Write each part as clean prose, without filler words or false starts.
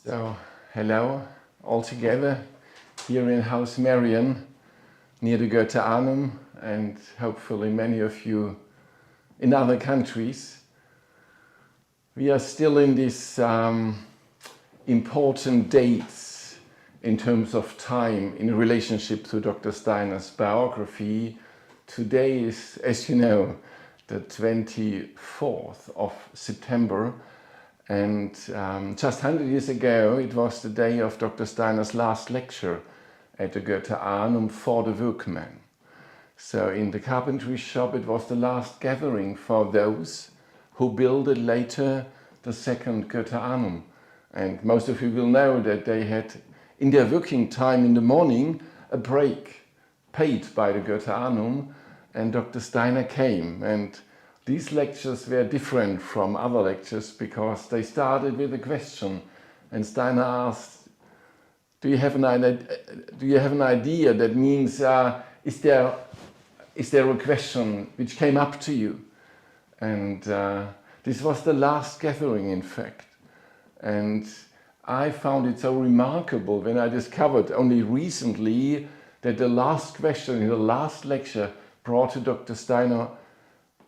So, hello all together here in House Marian near the Goethe Arnhem, and hopefully many of you in other countries. We are still in these important dates in terms of time in relationship to Dr. Steiner's biography. Today is, as you know, the 24th of September. And just 100 years ago, it was the day of Dr. Steiner's last lecture at the Goethe Arnhem for the workmen. So in the carpentry shop, it was the last gathering for those who built later the second Goethe Arnhem. And most of you will know that they had, in their working time in the morning, a break paid by the Goethe Arnhem, and Dr. Steiner came. And these lectures were different from other lectures because they started with a question, and Steiner asked, do you have an idea? That means, is there a question which came up to you? And this was the last gathering, in fact. And I found it so remarkable when I discovered only recently that the last question in the last lecture brought to Dr. Steiner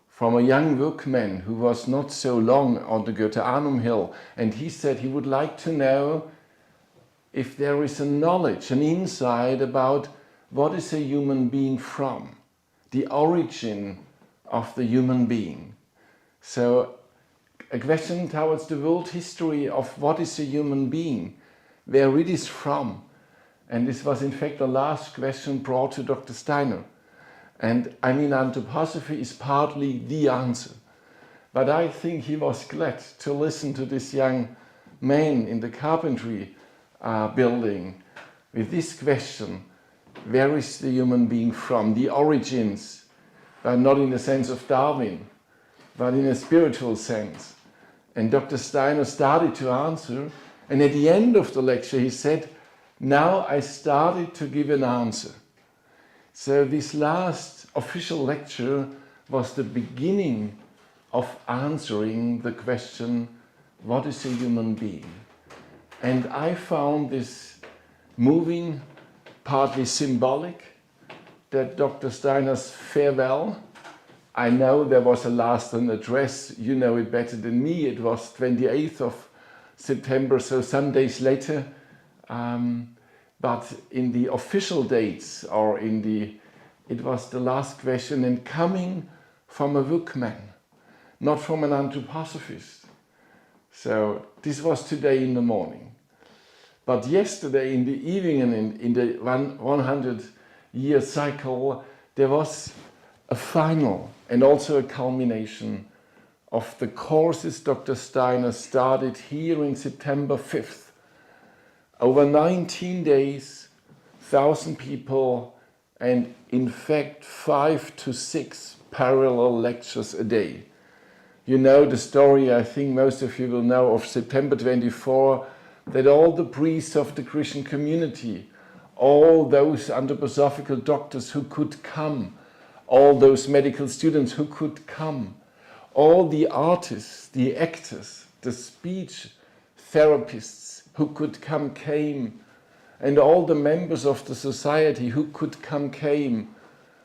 from a young workman who was not so long on the Goethe Arnhem Hill, and he said he would like to know if there is a knowledge, an insight about what is a human being from, the origin of the human being. So a question towards the world history of what is a human being, where it is from. And this was in fact the last question brought to Dr. Steiner. And I mean, anthroposophy is partly the answer. But I think he was glad to listen to this young man in the carpentry building with this question: where is the human being from? The origins, but not in the sense of Darwin, but in a spiritual sense. And Dr. Steiner started to answer, and at the end of the lecture he said, now I started to give an answer. So this last official lecture was the beginning of answering the question, what is a human being? And I found this moving, partly symbolic, that Dr. Steiner's farewell, I know there was a last address, you know it better than me, it was 28th of September, so some days later, but in the official dates, or it was the last question, and coming from a workman, not from an anthroposophist. So this was today in the morning. But yesterday in the evening, and in the 100-year cycle, there was a final and also a culmination of the courses Dr. Steiner started here in September 5th. Over 19 days, 1,000 people, and in fact 5 to 6 parallel lectures a day. You know the story, I think most of you will know, of September 24, that all the priests of the Christian community, all those anthroposophical doctors who could come, all those medical students who could come, all the artists, the actors, the speech therapists who could come came, and all the members of the society who could come came,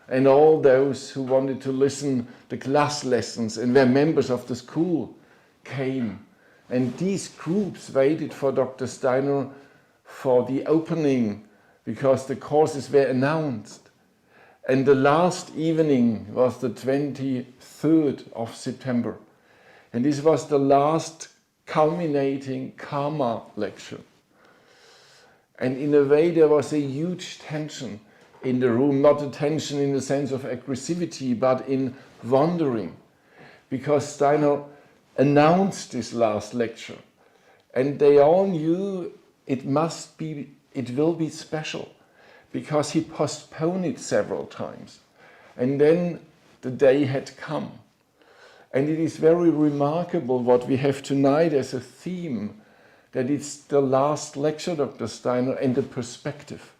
and all those who wanted to listen the class lessons and were members of the school came. And these groups waited for Dr. Steiner for the opening because the courses were announced. And the last evening was the 23rd of September. And this was the last culminating karma lecture. And in a way there was a huge tension in the room, not a tension in the sense of aggressivity, but in wondering, because Steiner announced this last lecture, and they all knew it will be special, because he postponed it several times. And then the day had come. And it is very remarkable what we have tonight as a theme, that it's the last lecture, Dr. Steiner, and the perspective.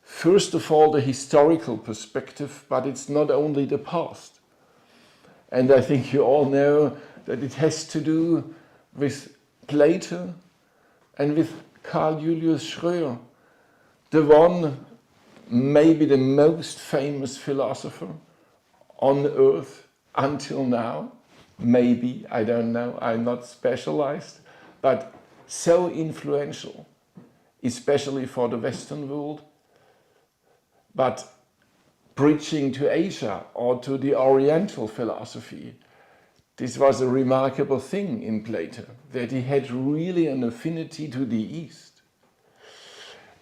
First of all, the historical perspective, but it's not only the past. And I think you all know that it has to do with Plato, and with Carl Julius Schröer, the one, maybe the most famous philosopher on earth until now. Maybe, I don't know, I'm not specialized, but so influential, especially for the Western world. But preaching to Asia or to the Oriental philosophy, this was a remarkable thing in Plato, that he had really an affinity to the East.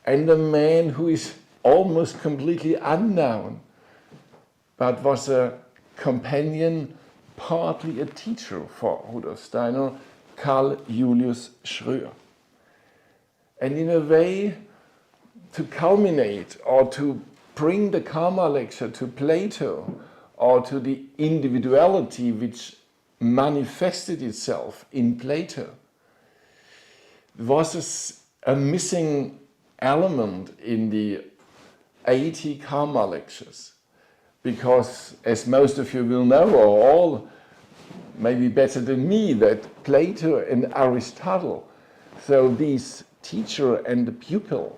And a man who is almost completely unknown, but was a companion, partly a teacher for Rudolf Steiner, Carl Julius Schröer. And in a way, to culminate or to bring the Karma lecture to Plato or to the individuality which manifested itself in Plato, was a missing element in the 80 Karma lectures. Because, as most of you will know, or all, maybe better than me, that Plato and Aristotle, so these teacher and the pupil,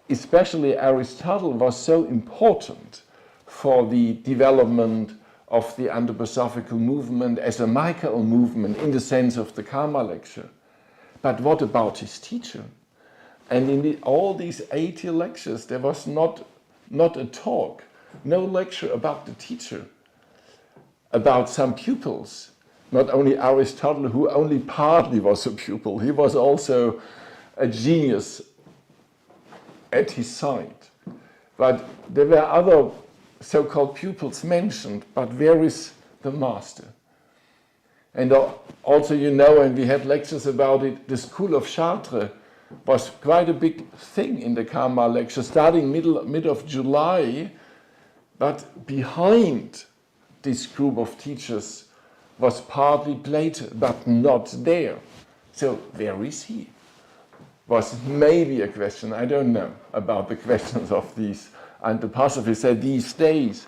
especially Aristotle, was so important for the development of the anthroposophical movement as a Michael movement in the sense of the Karma lecture. But what about his teacher? And in all these 80 lectures, there was not a talk, no lecture about the teacher, about some pupils. Not only Aristotle, who only partly was a pupil, he was also a genius at his side. But there were other so-called pupils mentioned, but where is the master? And also, you know, and we had lectures about it, the school of Chartres was quite a big thing in the Karma lecture, starting mid of July, but behind this group of teachers was partly Plato, but not there. So where is he? Was maybe a question, I don't know, about the questions of these anthroposophists at these days.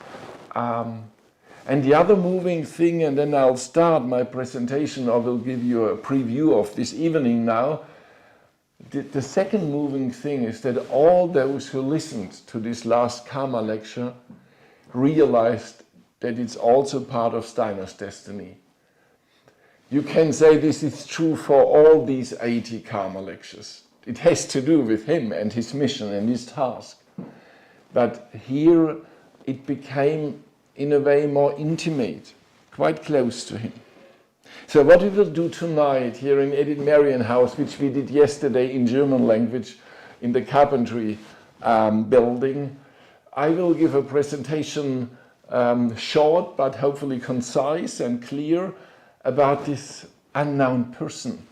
And the other moving thing, and then I'll start my presentation, or will give you a preview of this evening now. The second moving thing is that all those who listened to this last Karma lecture realized that it's also part of Steiner's destiny. You can say this is true for all these 80 Karma lectures. It has to do with him and his mission and his task. But here it became, in a way, more intimate, quite close to him. So what we will do tonight here in Edith Marian House, which we did yesterday in German language in the carpentry building, I will give a presentation, short but hopefully concise and clear, about this unknown person,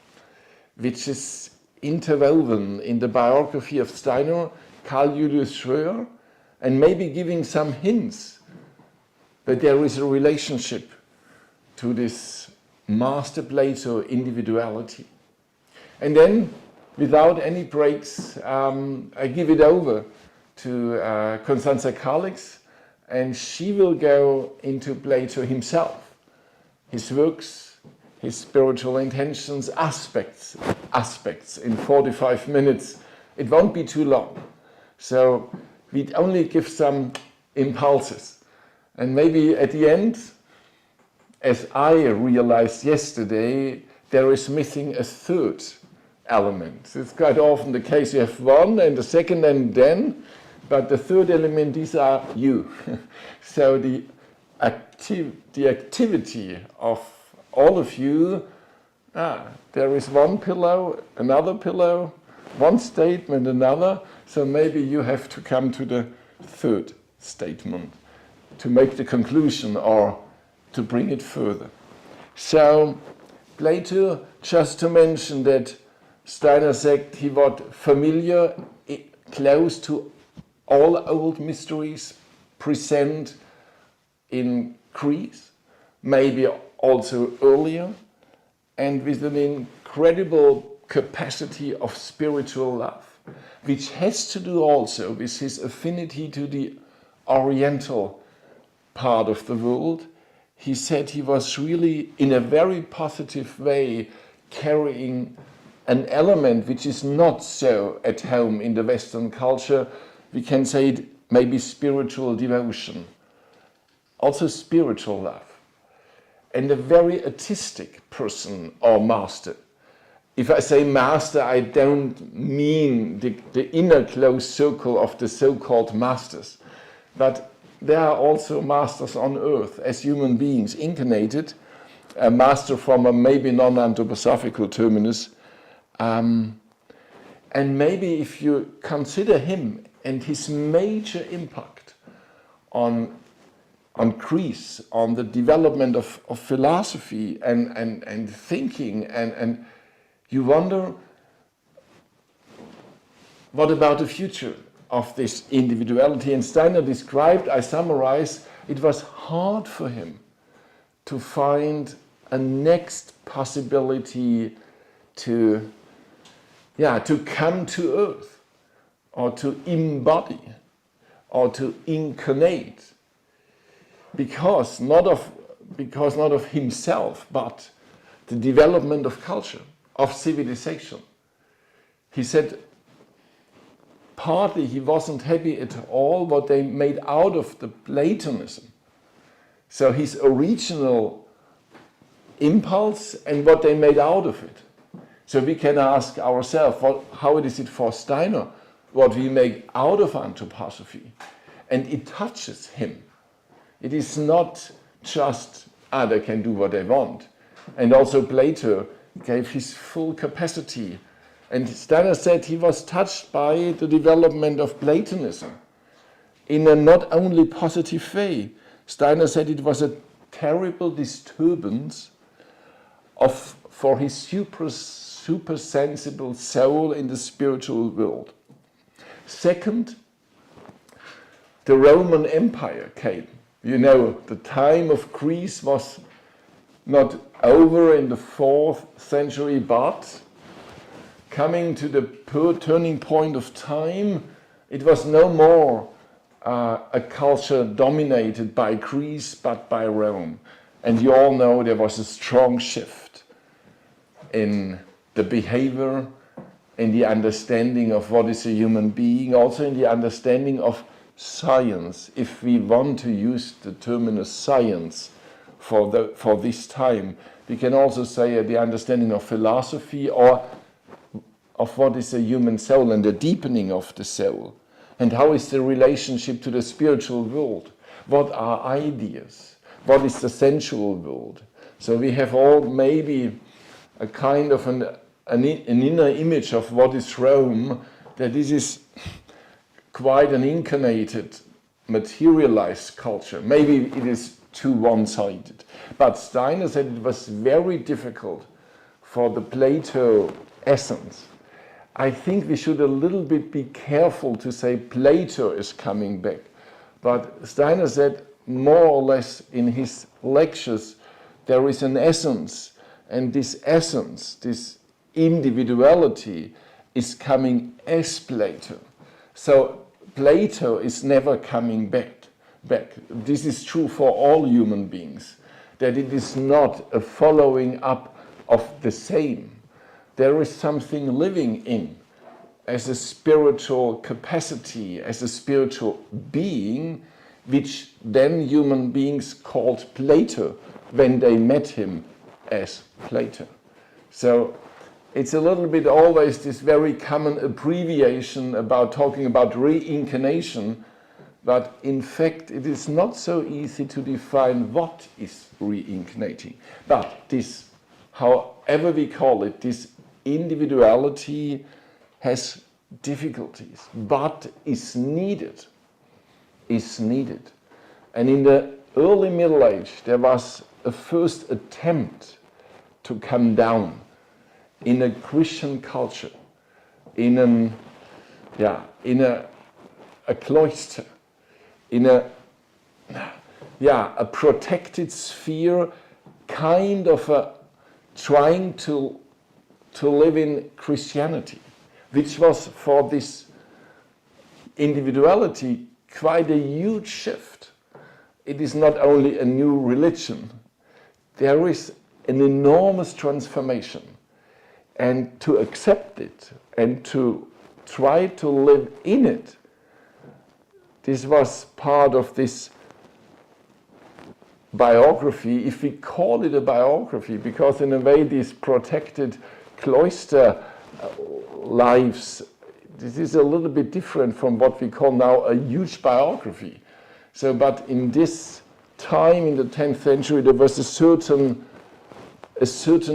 which is interwoven in the biography of Steiner, Carl Julius Schröer, and maybe giving some hints that there is a relationship to this master Plato individuality. And then, without any breaks, I give it over to Constanza Kaliks, and she will go into Plato himself, his works, his spiritual intentions, aspects in 45 minutes. It won't be too long. So we only give some impulses. And maybe at the end, as I realized yesterday, there is missing a third element. It's quite often the case, you have one and the second and then, but the third element, these are you. So the activity of all of you, there is one pillow, another pillow, one statement, another, so maybe you have to come to the third statement to make the conclusion or to bring it further. So Plato, just to mention that Steiner said he was familiar, close to all old mysteries present in Greece, maybe also earlier, and with an incredible capacity of spiritual love, which has to do also with his affinity to the Oriental part of the world. He said he was really, in a very positive way, carrying an element which is not so at home in the Western culture. We can say it maybe spiritual devotion, also spiritual love, and a very artistic person or master. If I say master, I don't mean the inner close circle of the so-called masters, but there are also masters on earth as human beings incarnated, a master from a maybe non-anthroposophical terminus. And maybe if you consider him and his major impact on Greece, on the development of philosophy and thinking, and you wonder, what about the future of this individuality? And Steiner described, I summarize, it was hard for him to find a next possibility to come to earth, or to embody, or to incarnate, because not of himself, but the development of culture, of civilization. He said partly he wasn't happy at all what they made out of the Platonism. So his original impulse and what they made out of it. So we can ask ourselves, how is it for Steiner, what we make out of anthroposophy? And it touches him. It is not just, they can do what they want. And also Plato gave his full capacity. And Steiner said he was touched by the development of Platonism in a not only positive way. Steiner said it was a terrible disturbance for his super sensible soul in the spiritual world. Second, the Roman Empire came. You know, the time of Greece was not over in the 4th century, but coming to the turning point of time, it was no more a culture dominated by Greece, but by Rome. And you all know there was a strong shift in the behavior, in the understanding of what is a human being, also in the understanding of science, if we want to use the terminus science for this time. We can also say the understanding of philosophy, or of what is a human soul and the deepening of the soul. And how is the relationship to the spiritual world? What are ideas? What is the sensual world? So we have all maybe a kind of an inner image of what is Rome, that this is quite an incarnated, materialized culture. Maybe it is too one-sided. But Steiner said it was very difficult for the Plato essence. I think we should a little bit be careful to say Plato is coming back. But Steiner said more or less in his lectures, there is an essence, and this essence, this individuality, is coming as Plato. So Plato is never coming back. This is true for all human beings, that it is not a following up of the same. There is something living in, as a spiritual capacity, as a spiritual being, which then human beings called Plato when they met him as Plato. So it's a little bit always this very common abbreviation about talking about reincarnation, but in fact it is not so easy to define what is reincarnating. But this, however we call it, this individuality has difficulties, but is needed. And in the early Middle Age, there was a first attempt to come down in a Christian culture, in a cloister, in a protected sphere, kind of trying to live in Christianity, which was for this individuality quite a huge shift. It is not only a new religion, there is an enormous transformation and to accept it and to try to live in it. This was part of this biography, if we call it a biography, because in a way these protected cloister lives, this is a little bit different from what we call now a huge biography. So, but in this time in the 10th century, there was a certain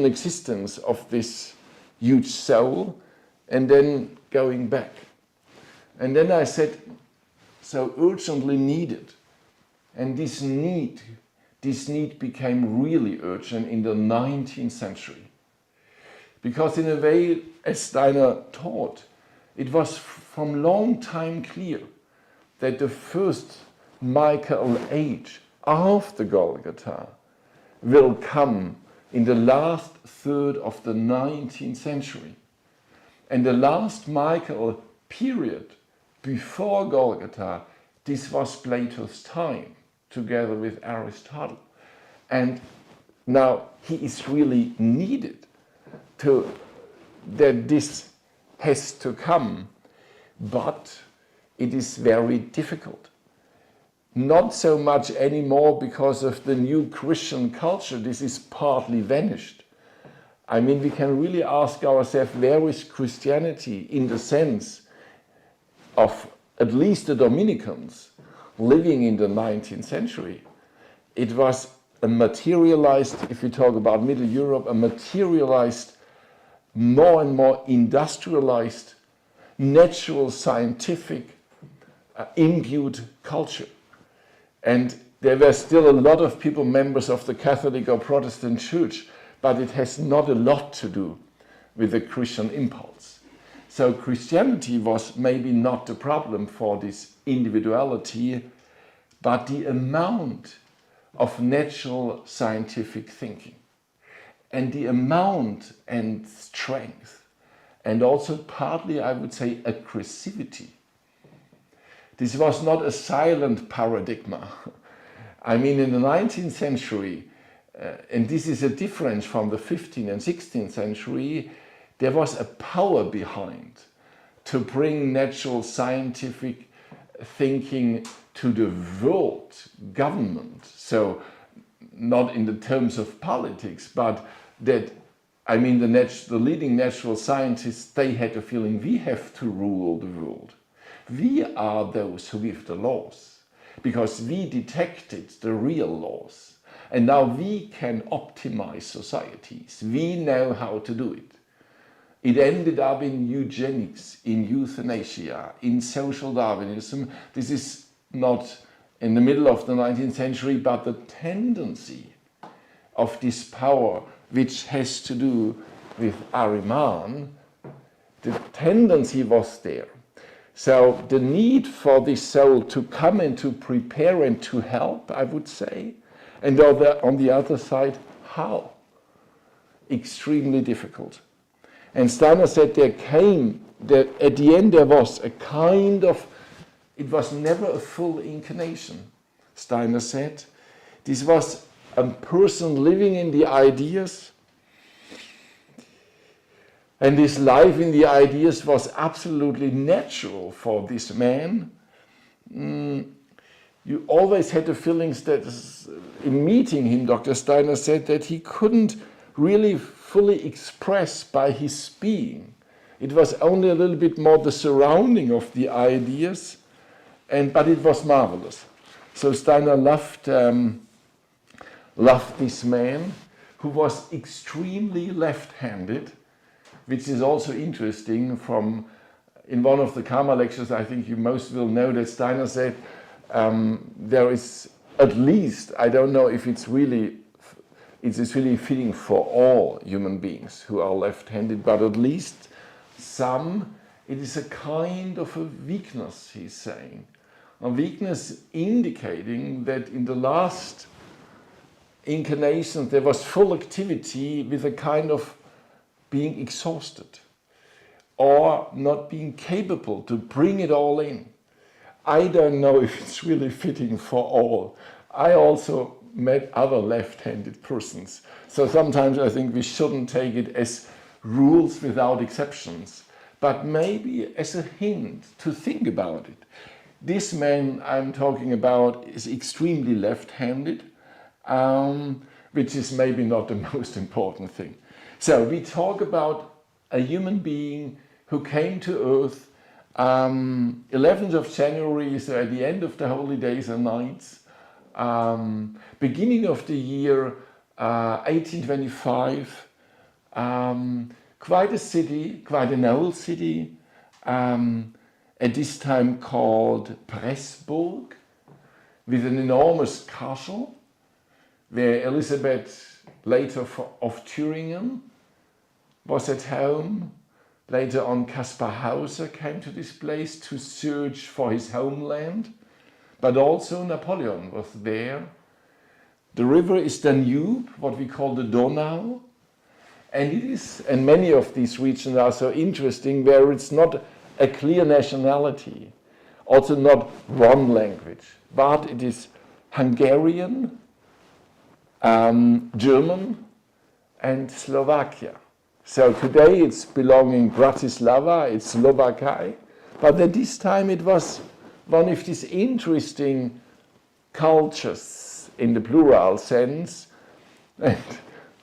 existence of this huge soul, and then going back. And then I said, so urgently needed. And this need became really urgent in the 19th century. Because in a way, as Steiner taught, it was from long time clear that the first Michael age after Golgotha will come in the last third of the 19th century. And the last Michael period before Golgotha, this was Plato's time, together with Aristotle. And now he is really needed that this has to come, but it is very difficult. Not so much anymore because of the new Christian culture. This is partly vanished. I mean, we can really ask ourselves, where is Christianity in the sense of at least the Dominicans living in the 19th century? It was a materialized, if we talk about Middle Europe, a materialized, more and more industrialized, natural, scientific, imbued culture. And there were still a lot of people members of the Catholic or Protestant church, but it has not a lot to do with the Christian impulse. So Christianity was maybe not the problem for this individuality, but the amount of natural scientific thinking and the amount and strength, and also partly, I would say, aggressivity. This was not a silent paradigm. I mean, in the 19th century, and this is a difference from the 15th and 16th century, there was a power behind to bring natural scientific thinking to the world government. So not in the terms of politics, but that, I mean, the leading natural scientists, they had the feeling we have to rule the world. We are those who give the laws, because we detected the real laws. And now we can optimize societies. We know how to do it. It ended up in eugenics, in euthanasia, in social Darwinism. This is not in the middle of the 19th century, but the tendency of this power, which has to do with Ahriman, the tendency was there. So the need for this soul to come and to prepare and to help, I would say, and on the other side, how? Extremely difficult. And Steiner said at the end there was a kind of, it was never a full incarnation. Steiner said, this was a person living in the ideas, and this life in the ideas was absolutely natural for this man. You always had the feelings that in meeting him, Dr. Steiner said that he couldn't really fully express by his being. It was only a little bit more the surrounding of the ideas, but it was marvelous. So Steiner loved this man who was extremely left-handed, which is also interesting. In one of the Karma lectures, I think you most will know that Steiner said there is at least, I don't know if it is really fitting for all human beings who are left-handed, but at least some, it is a kind of a weakness, he's saying. A weakness indicating that in the last incarnation there was full activity with a kind of being exhausted or not being capable to bring it all in. I don't know if it's really fitting for all. I also met other left-handed persons. So sometimes I think we shouldn't take it as rules without exceptions, but maybe as a hint to think about it. This man I'm talking about is extremely left-handed, which is maybe not the most important thing. So we talk about a human being who came to Earth 11th of January, so at the end of the holy days and nights, beginning of the year 1825, quite a city, quite an old city, at this time called Pressburg, with an enormous castle, where Elizabeth, later of Thüringen, was at home. Later on, Caspar Hauser came to this place to search for his homeland, but also Napoleon was there. The river is Danube, what we call the Donau, and it is, and many of these regions are so interesting, where it's not a clear nationality, also not one language, but it is Hungarian, German, and Slovakia. So today it's belonging Bratislava, it's Slovakia, but at this time it was one of these interesting cultures in the plural sense. And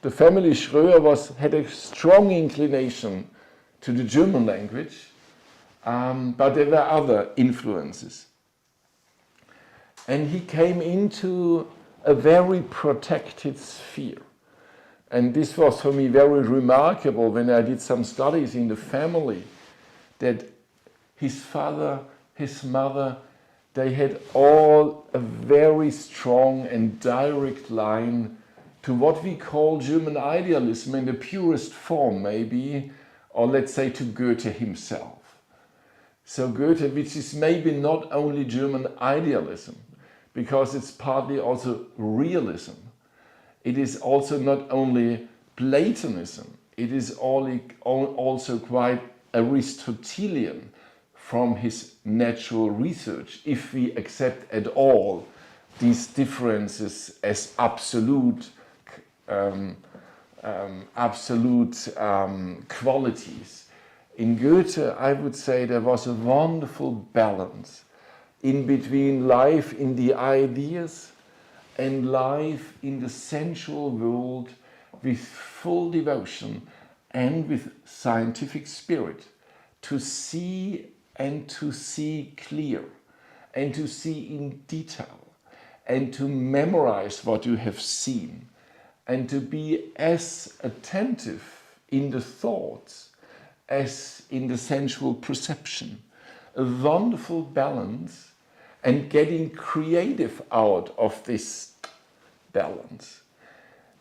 the family Schröer had a strong inclination to the German language, but there were other influences. And he came into a very protected sphere. And this was for me very remarkable when I did some studies in the family, that his father, his mother, they had all a very strong and direct line to what we call German idealism in the purest form maybe, or let's say to Goethe himself. So Goethe, which is maybe not only German idealism, because it's partly also realism. It is also not only Platonism, it is also quite Aristotelian from his natural research, if we accept at all these differences as absolute qualities. In Goethe, I would say there was a wonderful balance in between life in the ideas and life in the sensual world with full devotion and with scientific spirit, to see and to see clear and to see in detail and to memorize what you have seen and to be as attentive in the thoughts as in the sensual perception. A wonderful balance, and getting creative out of this balance.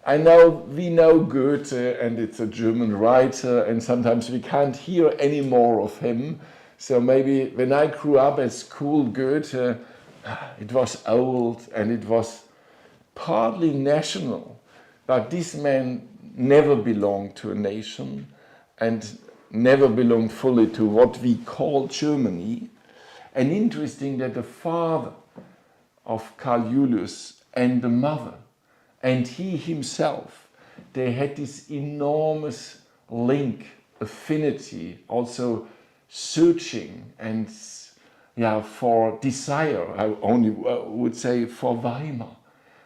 We know Goethe, and it's a German writer, and sometimes we can't hear any more of him. So maybe when I grew up at school, Goethe, it was old and it was partly national, but this man never belonged to a nation and never belonged fully to what we call Germany. And interesting that the father of Carl Julius and the mother and he himself, they had this enormous link, affinity, also searching and for desire, I only would say for Weimar.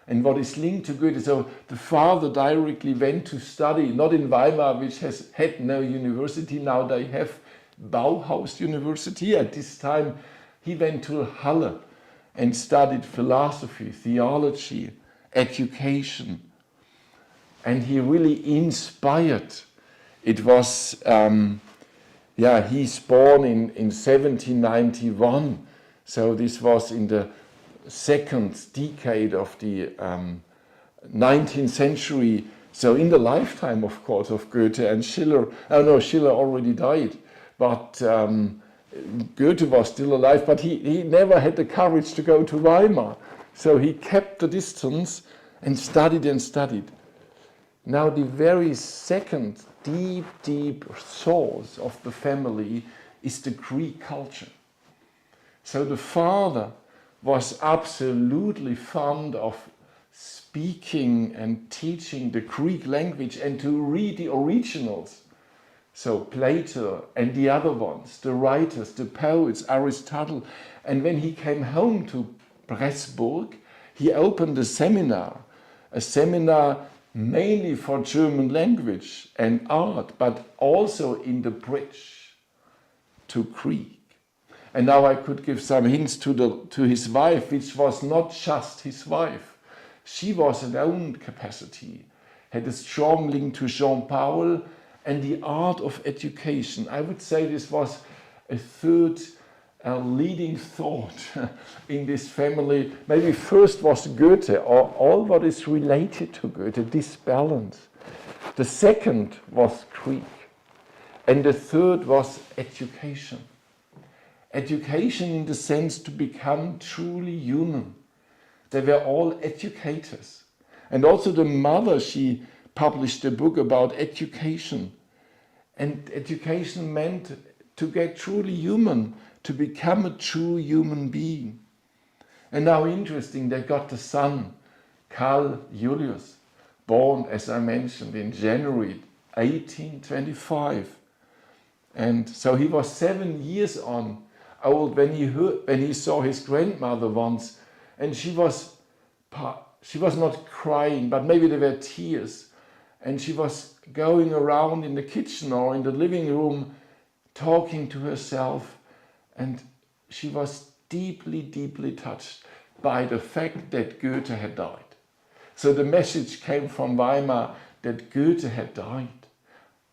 And what is linked to Goethe, so the father directly went to study, not in Weimar, which had no university, now they have Bauhaus University. At this time he went to Halle and studied philosophy, theology, education, and he really inspired. It was, he's born in 1791, so this was in the second decade of the 19th century, so in the lifetime, of course, of Goethe and Schiller. Oh no, Schiller already died, but Goethe was still alive, but he never had the courage to go to Weimar. So he kept the distance and studied and studied. Now the very second deep source of the family is the Greek culture. So the father was absolutely fond of speaking and teaching the Greek language and to read the originals So Plato and the other ones, the writers, the poets, Aristotle. And when he came home to Pressburg, he opened a seminar mainly for German language and art, but also in the bridge to Greek. And now I could give some hints to his wife, which was not just his wife. She was an own capacity, had a strong link to Jean-Paul and the art of education. I would say this was a third leading thought in this family. Maybe first was Goethe, or all what is related to Goethe, this balance. The second was Greek. And the third was education. Education in the sense to become truly human. They were all educators. And also the mother, she published a book about education. And education meant to get truly human, to become a true human being. And now interesting, they got the son, Carl Julius, born, as I mentioned, in January 1825. And so he was 7 years old when he saw his grandmother once, and she was not crying, but maybe there were tears, and she was going around in the kitchen or in the living room talking to herself, and she was deeply, deeply touched by the fact that Goethe had died. So the message came from Weimar that Goethe had died.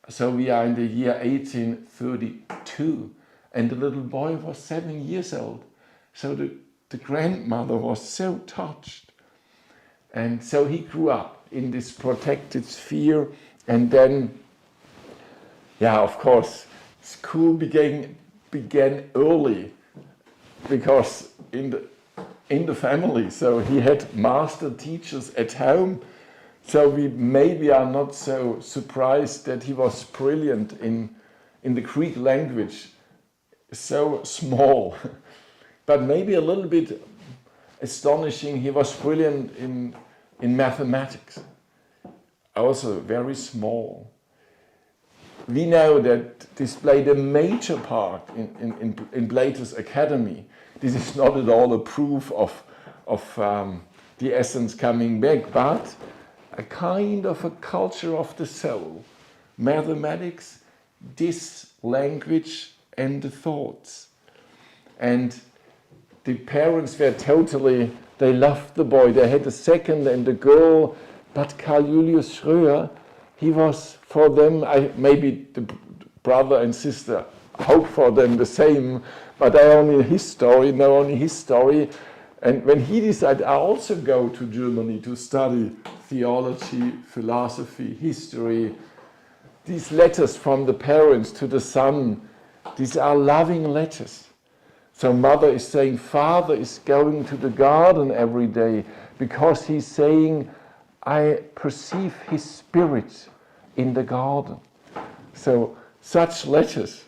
So we are in the year 1832, and the little boy was 7 years old. So the grandmother was so touched. And so he grew up in this protected sphere, and then, of course, school began early, because in the family, so he had master teachers at home. So we maybe are not so surprised that he was brilliant in the Greek language, so small, but maybe a little bit astonishing, he was brilliant in mathematics, also very small. We know that this played a major part in Plato's academy. This is not at all a proof of the essence coming back, but a kind of a culture of the soul. Mathematics, this language and the thoughts. And the parents were they loved the boy. They had a second and a girl, but Carl Julius Schröer, he was for them, maybe the brother and sister hope for them the same, but I know only his story. And when he decided, I also go to Germany to study theology, philosophy, history. These letters from the parents to the son, these are loving letters. So mother is saying, father is going to the garden every day because he's saying, I perceive his spirit in the garden. So such letters.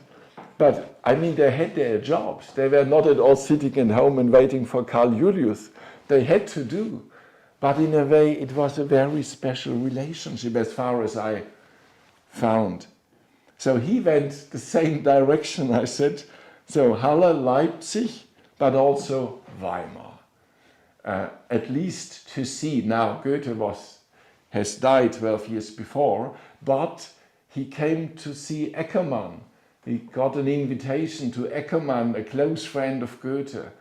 But I mean, they had their jobs. They were not at all sitting at home and waiting for Carl Julius. They had to do. But in a way, it was a very special relationship as far as I found. So he went the same direction, I said. So Halle, Leipzig, but also Weimar. At least to see. Now, Goethe has died 12 years before, but he came to see Eckermann. He got an invitation to Eckermann, a close friend of Goethe.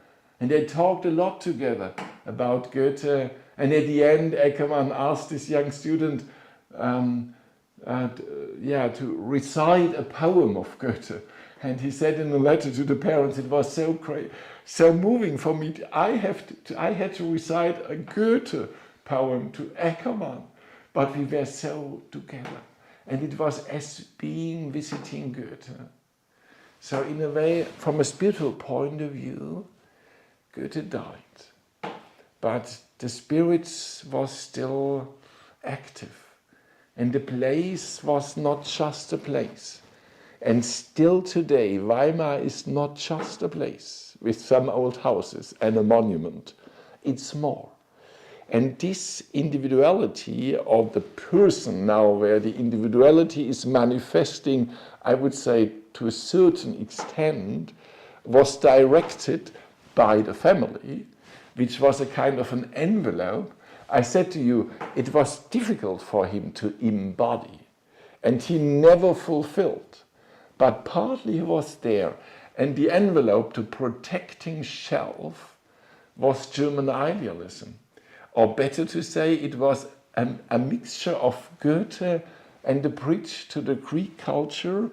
And they talked a lot together about Goethe. And at the end, Eckermann asked this young student to recite a poem of Goethe. And he said in a letter to the parents, it was so great, so moving for me. I had to recite a Goethe poem to Eckermann. But we were so together. And it was as being visiting Goethe. So in a way, from a spiritual point of view, Goethe died. But the spirit was still active. And the place was not just a place. And still today, Weimar is not just a place with some old houses and a monument. It's more. And this individuality of the person now, where the individuality is manifesting, I would say to a certain extent, was directed by the family, which was a kind of an envelope. I said to you, it was difficult for him to embody, and he never fulfilled. But partly he was there, and the envelope to protecting self was German idealism. Or better to say, it was a mixture of Goethe and the bridge to the Greek culture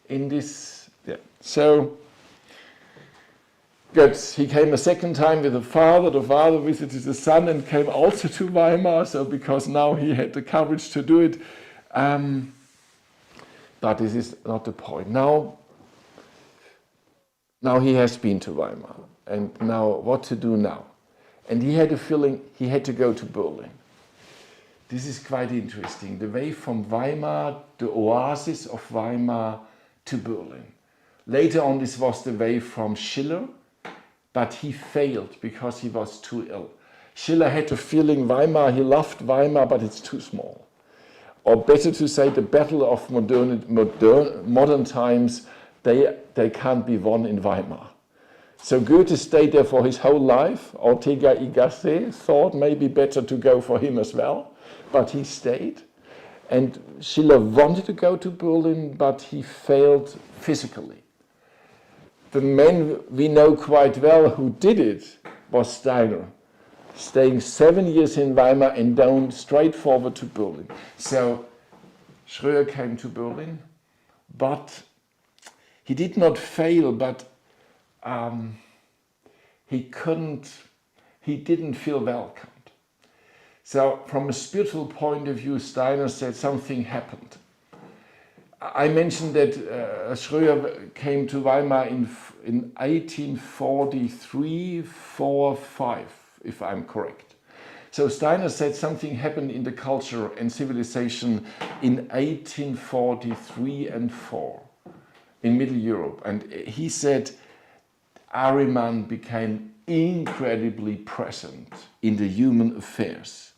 in this. Yeah. So, good. He came a second time with the father. The father visited the son and came also to Weimar, so because now he had the courage to do it. But this is not the point. Now he has been to Weimar, and now what to do now? And he had a feeling he had to go to Berlin. This is quite interesting. The way from Weimar, the oasis of Weimar, to Berlin. Later on, this was the way from Schiller, but he failed because he was too ill. Schiller had a feeling Weimar, he loved Weimar, but it's too small. Or better to say, the battle of modern times, they can't be won in Weimar. So Goethe stayed there for his whole life. Ortega y Gasset thought maybe better to go for him as well, but he stayed. And Schiller wanted to go to Berlin, but he failed physically. The man we know quite well who did it was Steiner, staying 7 years in Weimar and down straight forward to Berlin. So Schröer came to Berlin, but he did not fail, but he didn't feel welcomed. So from a spiritual point of view, Steiner said something happened. I mentioned that Schröer came to Weimar in 1843, 4, 5, if I'm correct. So Steiner said something happened in the culture and civilization in 1843 and 4 in Middle Europe. And he said Ahriman became incredibly present in the human affairs.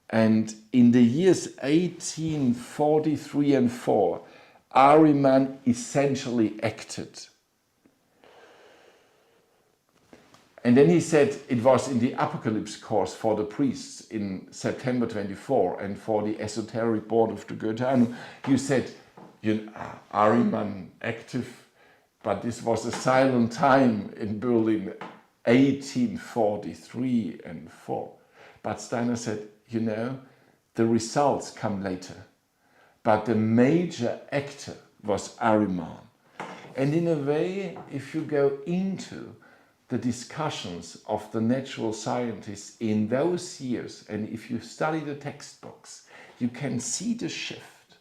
And in the years 1843 and 4, Ahriman essentially acted. And then he said it was in the Apocalypse course for the priests in September 24 and for the esoteric board of the Goethe. You said, Ahriman active, but this was a silent time in Berlin, 1843 and 4. But Steiner said, the results come later. But the major actor was Ahriman. And in a way, if you go into the discussions of the natural scientists in those years, and if you study the textbooks, you can see the shift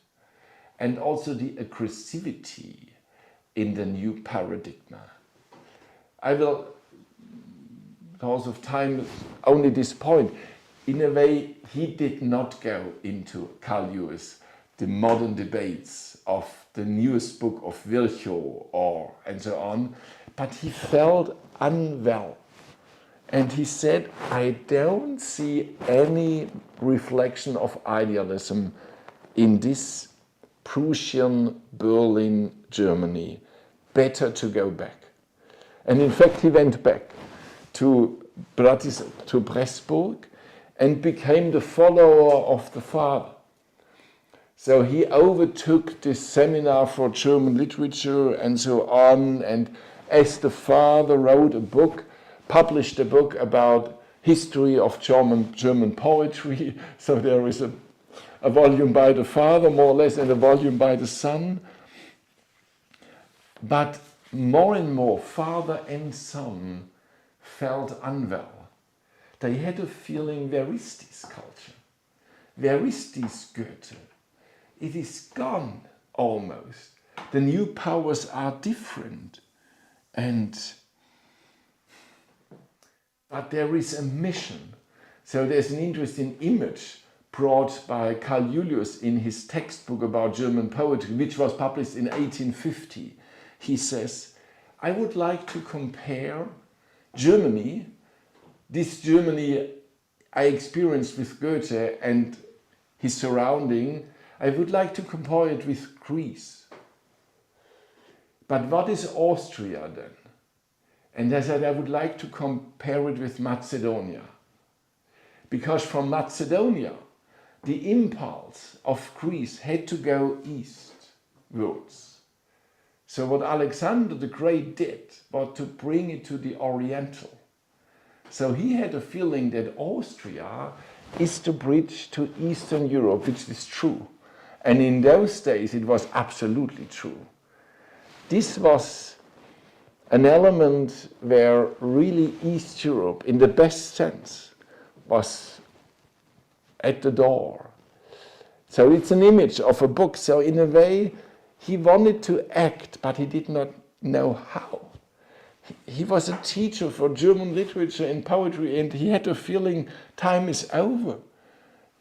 and also the aggressivity in the new paradigm. I will, because of time, only this point. In a way, he did not go into Carl Lewis, the modern debates of the newest book of Virchow and so on, but he felt unwell. And he said, I don't see any reflection of idealism in this Prussian Berlin, Germany. Better to go back. And in fact, he went back to Pressburg and became the follower of the father. So he overtook this seminar for German literature and so on, and as the father wrote a book, published a book about history of German poetry, so there is a volume by the father, more or less, and a volume by the son. But more and more, father and son felt unwell. They had a feeling, where is this culture? Where is this Goethe? It is gone, almost. The new powers are different. But there is a mission. So there's an interesting image brought by Carl Julius in his textbook about German poetry, which was published in 1850. He says, I would like to compare Germany, this Germany I experienced with Goethe and his surrounding, I would like to compare it with Greece. But what is Austria then? And I said I would like to compare it with Macedonia. Because from Macedonia, the impulse of Greece had to go eastwards. So what Alexander the Great did was to bring it to the Oriental. So he had a feeling that Austria is the bridge to Eastern Europe, which is true. And in those days it was absolutely true. This was an element where really East Europe, in the best sense, was at the door. So it's an image of a book. So in a way, he wanted to act, but he did not know how. He was a teacher for German literature and poetry, and he had a feeling time is over.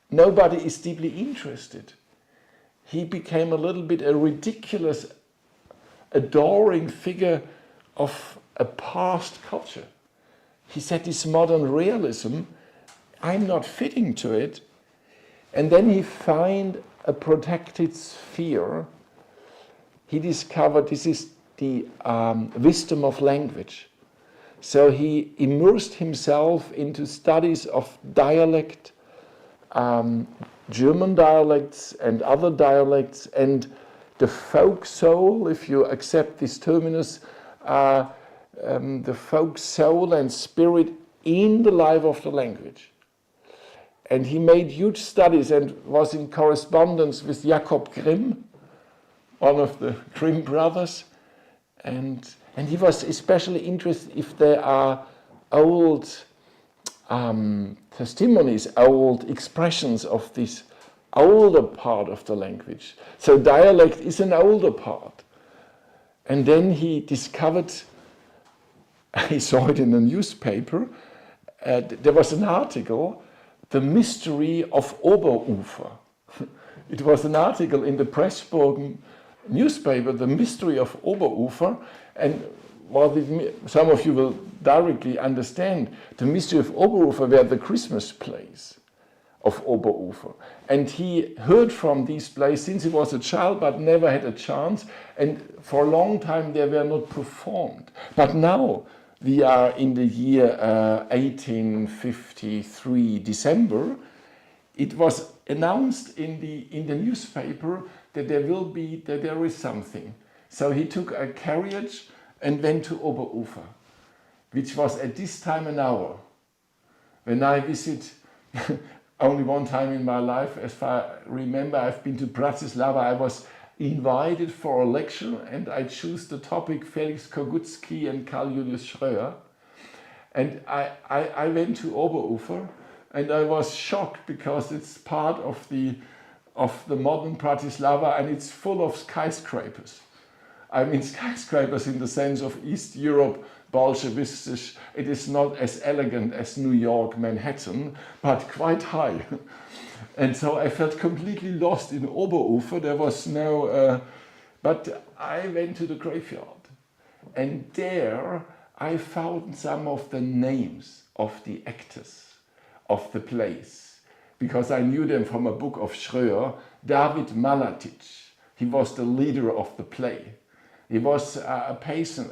Nobody is deeply interested. He became a little bit a ridiculous, adoring figure of a past culture. He said this modern realism, I'm not fitting to it. And then he found a protected sphere. He discovered this is the wisdom of language. So he immersed himself into studies of dialect, German dialects and other dialects, and the folk soul, if you accept this terminus, the folk soul and spirit in the life of the language. And he made huge studies and was in correspondence with Jakob Grimm, one of the Grimm brothers. And he was especially interested if there are old testimonies, old expressions of this older part of the language. So dialect is an older part. And then he discovered, he saw it in a newspaper, there was an article, The Mystery of Oberufer. It was an article in the Pressbogen newspaper, The Mystery of Oberufer, and some of you will directly understand, the Mystery of Oberufer were the Christmas plays of Oberufer. And he heard from these plays since he was a child, but never had a chance, and for a long time they were not performed. But now, we are in the year 1853, December. It was announced in the newspaper that there is something. So he took a carriage and went to Oberufer, which was at this time an hour. When I visit, only one time in my life, as far as I remember, I've been to Bratislava. I was invited for a lecture, and I choose the topic Felix Kogutsky and Karl Julius Schröer. And I went to Oberufer, and I was shocked because it's part of the modern Bratislava, and it's full of skyscrapers. I mean skyscrapers in the sense of East Europe, Bolshevist. It is not as elegant as New York, Manhattan, but quite high. And so I felt completely lost in Oberufer. There was no, but I went to the graveyard, and there I found some of the names of the actors of the plays, because I knew them from a book of Schröer. David Malatic, he was the leader of the play. He was a peasant,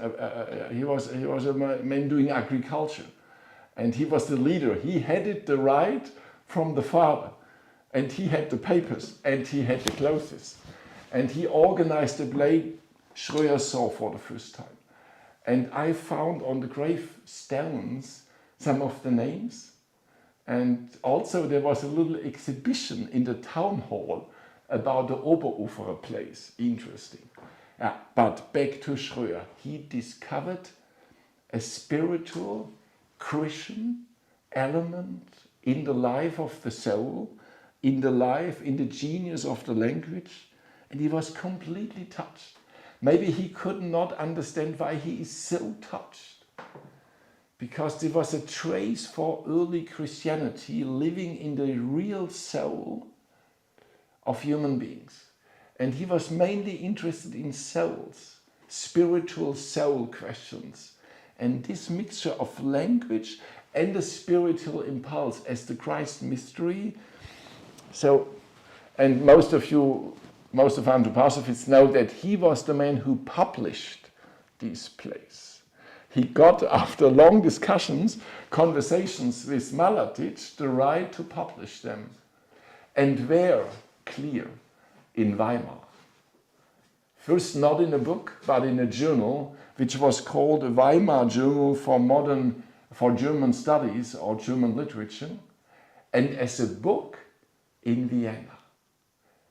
he was a man doing agriculture, and he was the leader. He headed the right from the father, and he had the papers, and he had the clothes, and he organized the play Schröer saw for the first time. And I found on the gravestones some of the names, and also there was a little exhibition in the town hall about the Oberufer plays. Interesting. But back to Schröer. He discovered a spiritual Christian element in the life of the soul, in the genius of the language, and he was completely touched. Maybe he could not understand why he is so touched, because there was a trace for early Christianity living in the real soul of human beings. And he was mainly interested in souls, spiritual soul questions. And this mixture of language and the spiritual impulse as the Christ mystery. So, and most of anthroposophists know that he was the man who published these plays. He got, after long discussions, conversations with Malatich, the right to publish them. And were clear in Weimar. First, not in a book, but in a journal, which was called a Weimar Journal for German Studies or German Literature, and as a book in Vienna,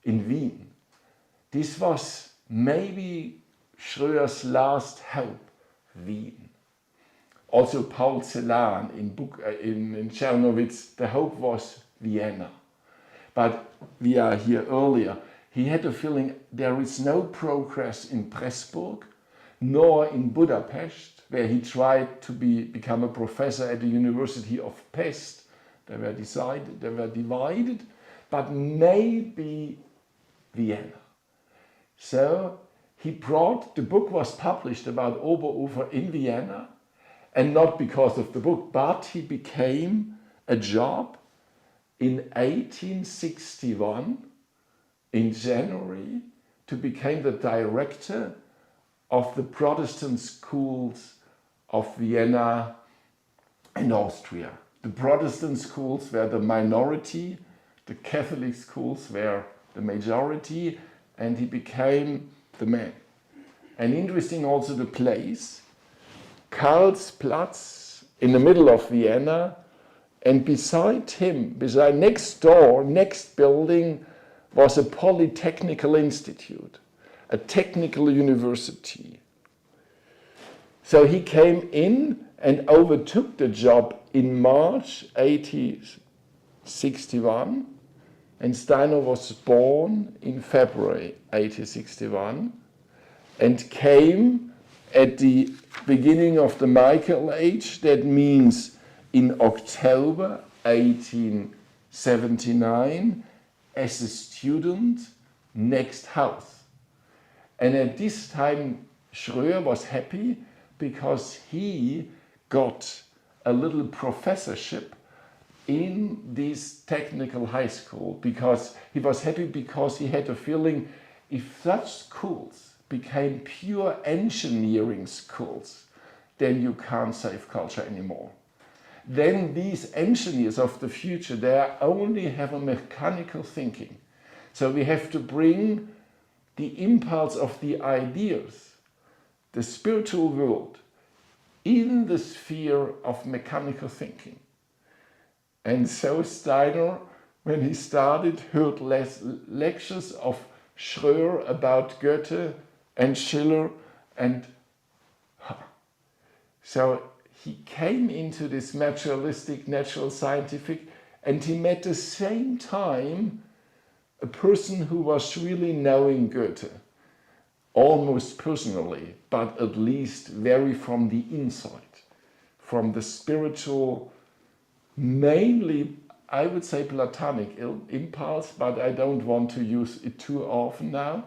in Wien. This was maybe Schröer's last hope, Wien. Also Paul Celan in Czernowitz, the hope was Vienna. But we are here earlier. He had a feeling there is no progress in Pressburg, nor in Budapest, where he tried to become a professor at the University of Pest. They were divided, but maybe Vienna. So the book was published about Oberufer in Vienna, and not because of the book, but he became a job in 1861, in January, to become the director of the Protestant schools of Vienna and Austria. The Protestant schools were the minority, the Catholic schools were the majority, and he became the man. And interesting also the place, Karlsplatz, in the middle of Vienna, and beside him, next building, was a polytechnical institute, a technical university. So he came in and overtook the job in March 1861, and Steiner was born in February 1861 and came at the beginning of the Michael Age, that means in October 1879, as a student next house. And at this time, Schröer was happy because he got a little professorship in this technical high school, because he was happy because he had a feeling if such schools became pure engineering schools, then you can't save culture anymore. Then these engineers of the future, they only have a mechanical thinking. So we have to bring the impulse of the ideas, the spiritual world, in the sphere of mechanical thinking. And so Steiner, when he started, heard lectures of Schröer about Goethe and Schiller, and so he came into this materialistic, natural scientific, and he met at the same time a person who was really knowing Goethe, almost personally, but at least very from the inside, from the spiritual, mainly, I would say, Platonic impulse, but I don't want to use it too often now,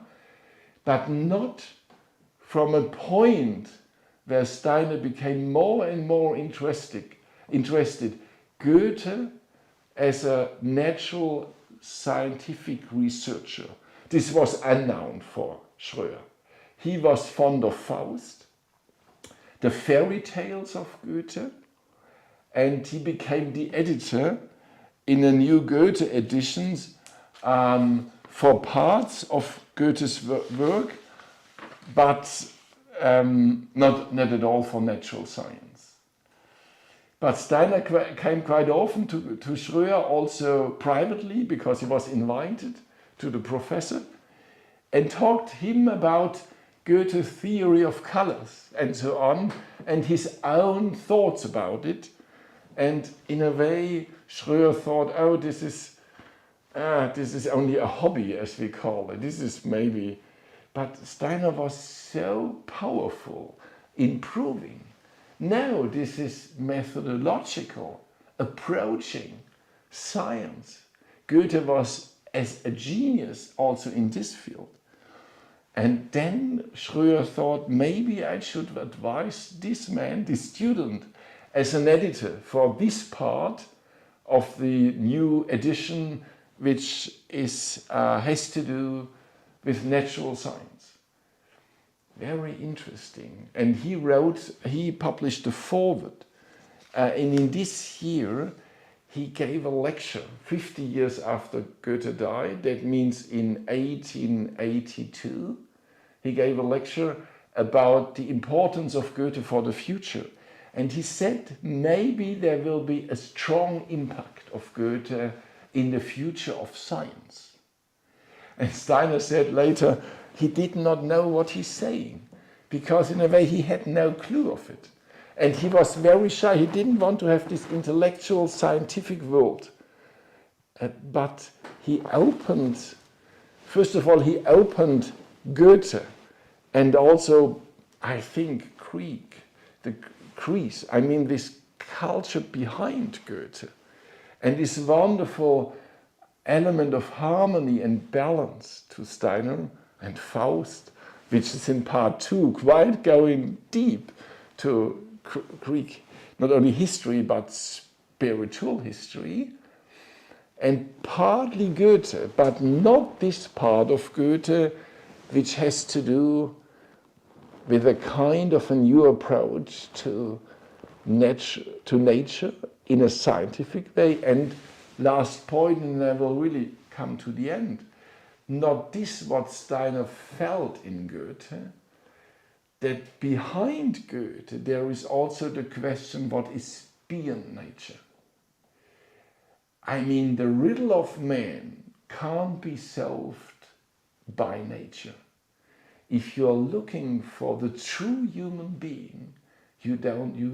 but not from a point where Steiner became more and more interested. Goethe as a natural scientific researcher. This was unknown for Schröer. He was fond of Faust, the fairy tales of Goethe, and he became the editor in a new Goethe editions for parts of Goethe's work, but not at all for natural science. But Steiner came quite often to Schröer, also privately, because he was invited to the professor, and talked to him about Goethe's theory of colors and so on, and his own thoughts about it. And in a way, Schröer thought, oh, this is only a hobby, as we call it. This is maybe... But Steiner was so powerful in proving, no, this is methodological, approaching science. Goethe was as a genius also in this field. And then Schröer thought, maybe I should advise this man, this student, as an editor for this part of the new edition, which has to do with natural science. Very interesting. And he published a foreword. And in this year, he gave a lecture 50 years after Goethe died. That means in 1882, he gave a lecture about the importance of Goethe for the future. And he said, maybe there will be a strong impact of Goethe in the future of science. And Steiner said later, he did not know what he's saying, because in a way he had no clue of it. And he was very shy. He didn't want to have this intellectual, scientific world. But he opened, first of all, he opened Goethe and also, I think, Greece. I mean, this culture behind Goethe and this wonderful element of harmony and balance to Steiner and Faust, which is in part 2, quite going deep to Greek, not only history, but spiritual history, and partly Goethe, but not this part of Goethe which has to do with a kind of a new approach to nature in a scientific way. And last point, and I will really come to the end, not this what Steiner felt in Goethe, that behind Goethe there is also the question, what is beyond nature? I mean, the riddle of man can't be solved by nature. If you're looking for the true human being, you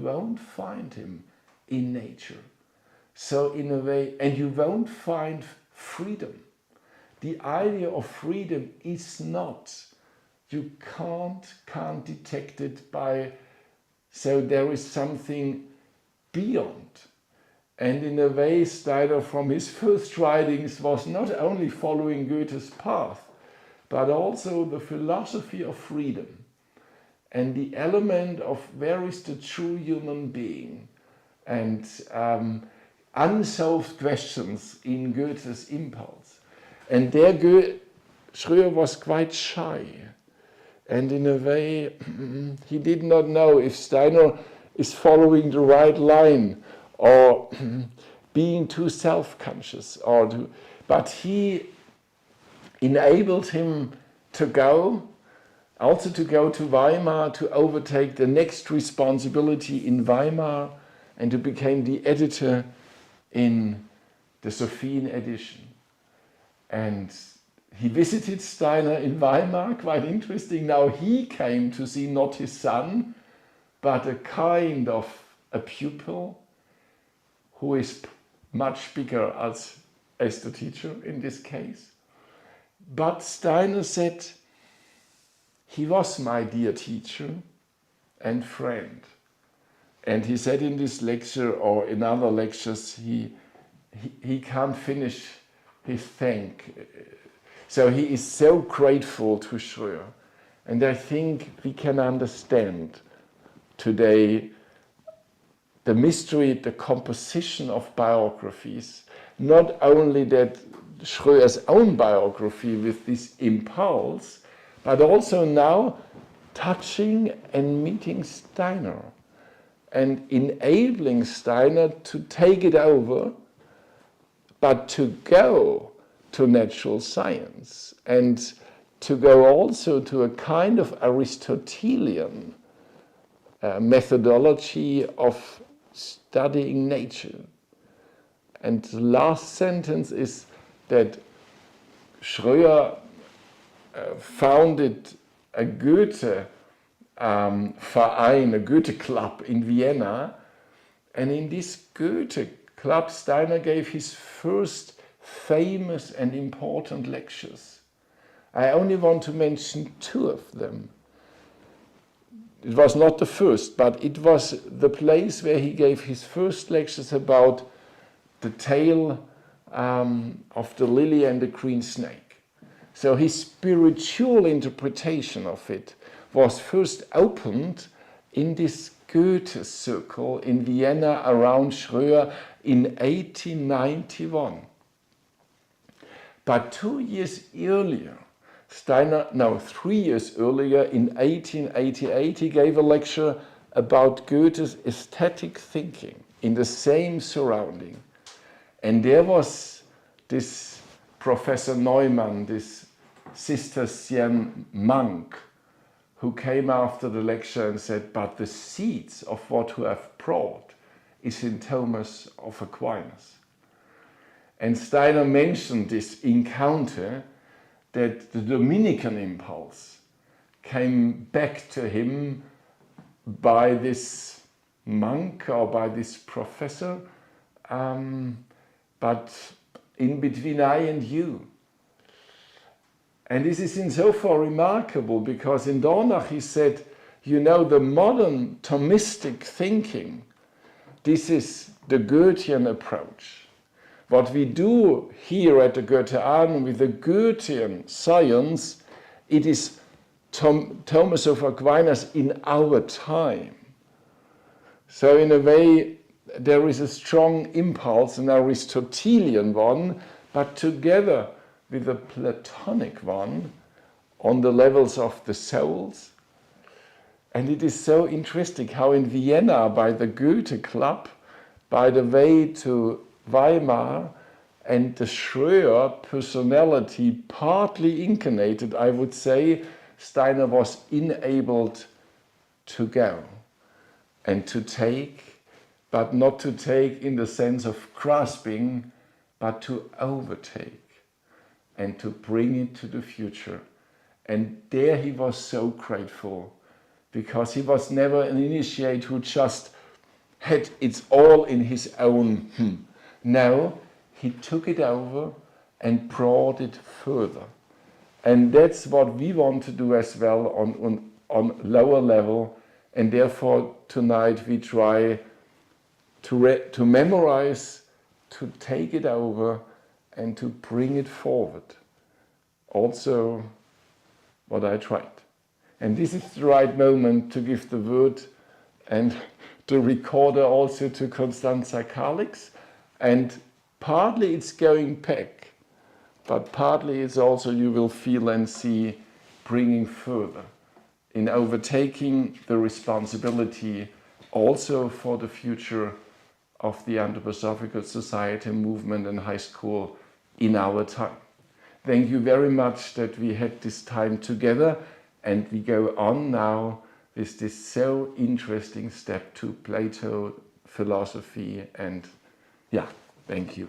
won't find him in nature. So in a way, and you won't find freedom. The idea of freedom is not, you can't detect it by, so there is something beyond. And in a way, Steiner from his first writings was not only following Goethe's path, but also the philosophy of freedom and the element of where is the true human being, and unsolved questions in Goethe's impulse. And there Schröer was quite shy. And in a way, he did not know if Steiner is following the right line or being too self-conscious. But he enabled him to go to Weimar, to overtake the next responsibility in Weimar, and to become the editor in the Sophian edition. And he visited Steiner in Weimar, quite interesting. Now he came to see not his son, but a kind of a pupil who is much bigger as the teacher in this case. But Steiner said, he was my dear teacher and friend. And he said in this lecture or in other lectures, he can't finish his thank. So he is so grateful to Schröer. And I think we can understand today the mystery, the composition of biographies, not only that Schröer's own biography with this impulse, but also now touching and meeting Steiner and enabling Steiner to take it over, but to go to natural science and to go also to a kind of Aristotelian methodology of studying nature. And the last sentence is that Schröer founded a Goethe Verein, a Goethe Club in Vienna, and in this Goethe Club Steiner gave his first famous and important lectures. I only want to mention 2 of them. It was not the first, but it was the place where he gave his first lectures about the tale of the lily and the green snake. So his spiritual interpretation of it was first opened in this Goethe circle in Vienna around Schröer in 1891. But 2 years earlier, no, 3 years earlier, in 1888, he gave a lecture about Goethe's aesthetic thinking in the same surrounding. And there was this Professor Neumann, this Cistercian monk, who came after the lecture and said, but the seeds of what you have brought is in Thomas of Aquinas. And Steiner mentioned this encounter that the Dominican impulse came back to him by this monk or by this professor, but in between I and you. And this is insofar remarkable because in Dornach he said, you know, the modern Thomistic thinking, this is the Goethean approach. What we do here at the Goetheanum with the Goethean science, it is Thomas of Aquinas in our time. So in a way, there is a strong impulse, an Aristotelian one, but together with a Platonic one on the levels of the souls. And it is so interesting how in Vienna, by the Goethe Club, by the way to Weimar, and the Schröer personality partly incarnated, I would say, Steiner was enabled to go and to take, but not to take in the sense of grasping, but to overtake and to bring it to the future. And there he was so grateful, because he was never an initiate who just had it all in his own. No, he took it over and brought it further. And that's what we want to do as well on lower level. And therefore tonight we try to memorize, to take it over and to bring it forward. Also what I tried. And this is the right moment to give the word and the recorder also to Constanza Kaliks. And partly it's going back, but partly it's also you will feel and see bringing further in overtaking the responsibility also for the future of the Anthroposophical Society movement and high school in our time. Thank you very much that we had this time together, and we go on now with this so interesting step to Plato, philosophy, and yeah, thank you.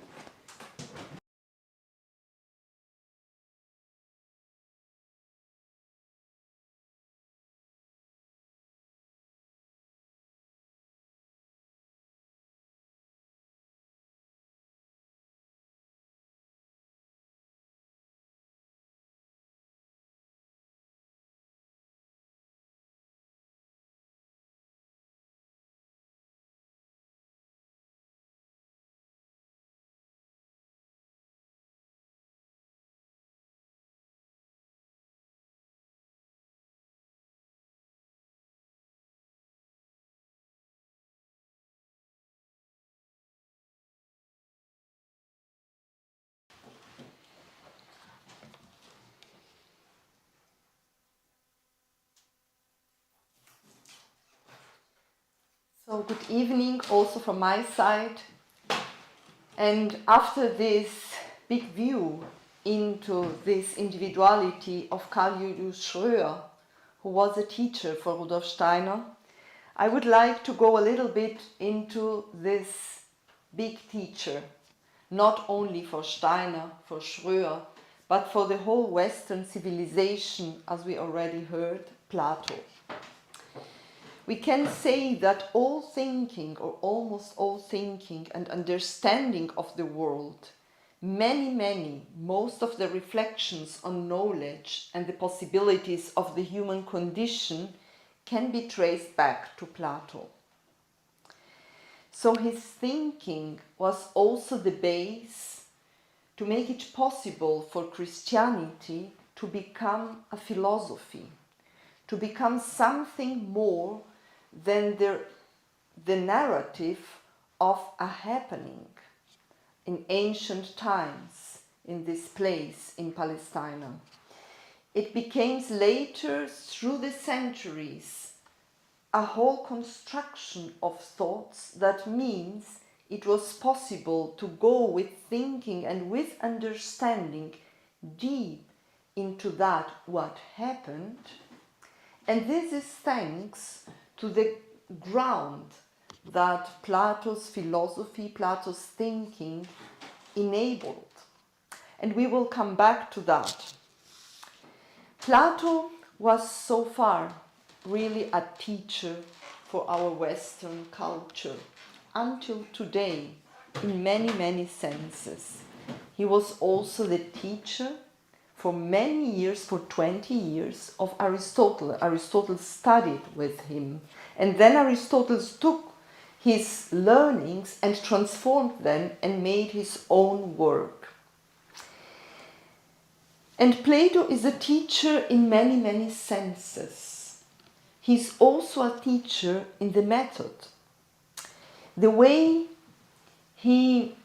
So good evening also from my side. And after this big view into this individuality of Kaliks Schröer, who was a teacher for Rudolf Steiner, I would like to go a little bit into this big teacher, not only for Steiner, for Schröer, but for the whole Western civilization, as we already heard, Plato. We can say that all thinking, or almost all thinking and understanding of the world, most of the reflections on knowledge and the possibilities of the human condition can be traced back to Plato. So his thinking was also the base to make it possible for Christianity to become a philosophy, to become something more than the narrative of a happening in ancient times in this place in Palestine. It became later, through the centuries, a whole construction of thoughts that means it was possible to go with thinking and with understanding deep into that what happened. And this is thanks to the ground that Plato's philosophy, Plato's thinking enabled. And we will come back to that. Plato was so far really a teacher for our Western culture until today in many, many senses. He was also the teacher for many years, for 20 years, of Aristotle. Aristotle studied with him. And then Aristotle took his learnings and transformed them and made his own work. And Plato is a teacher in many, many senses. He's also a teacher in the method. The way he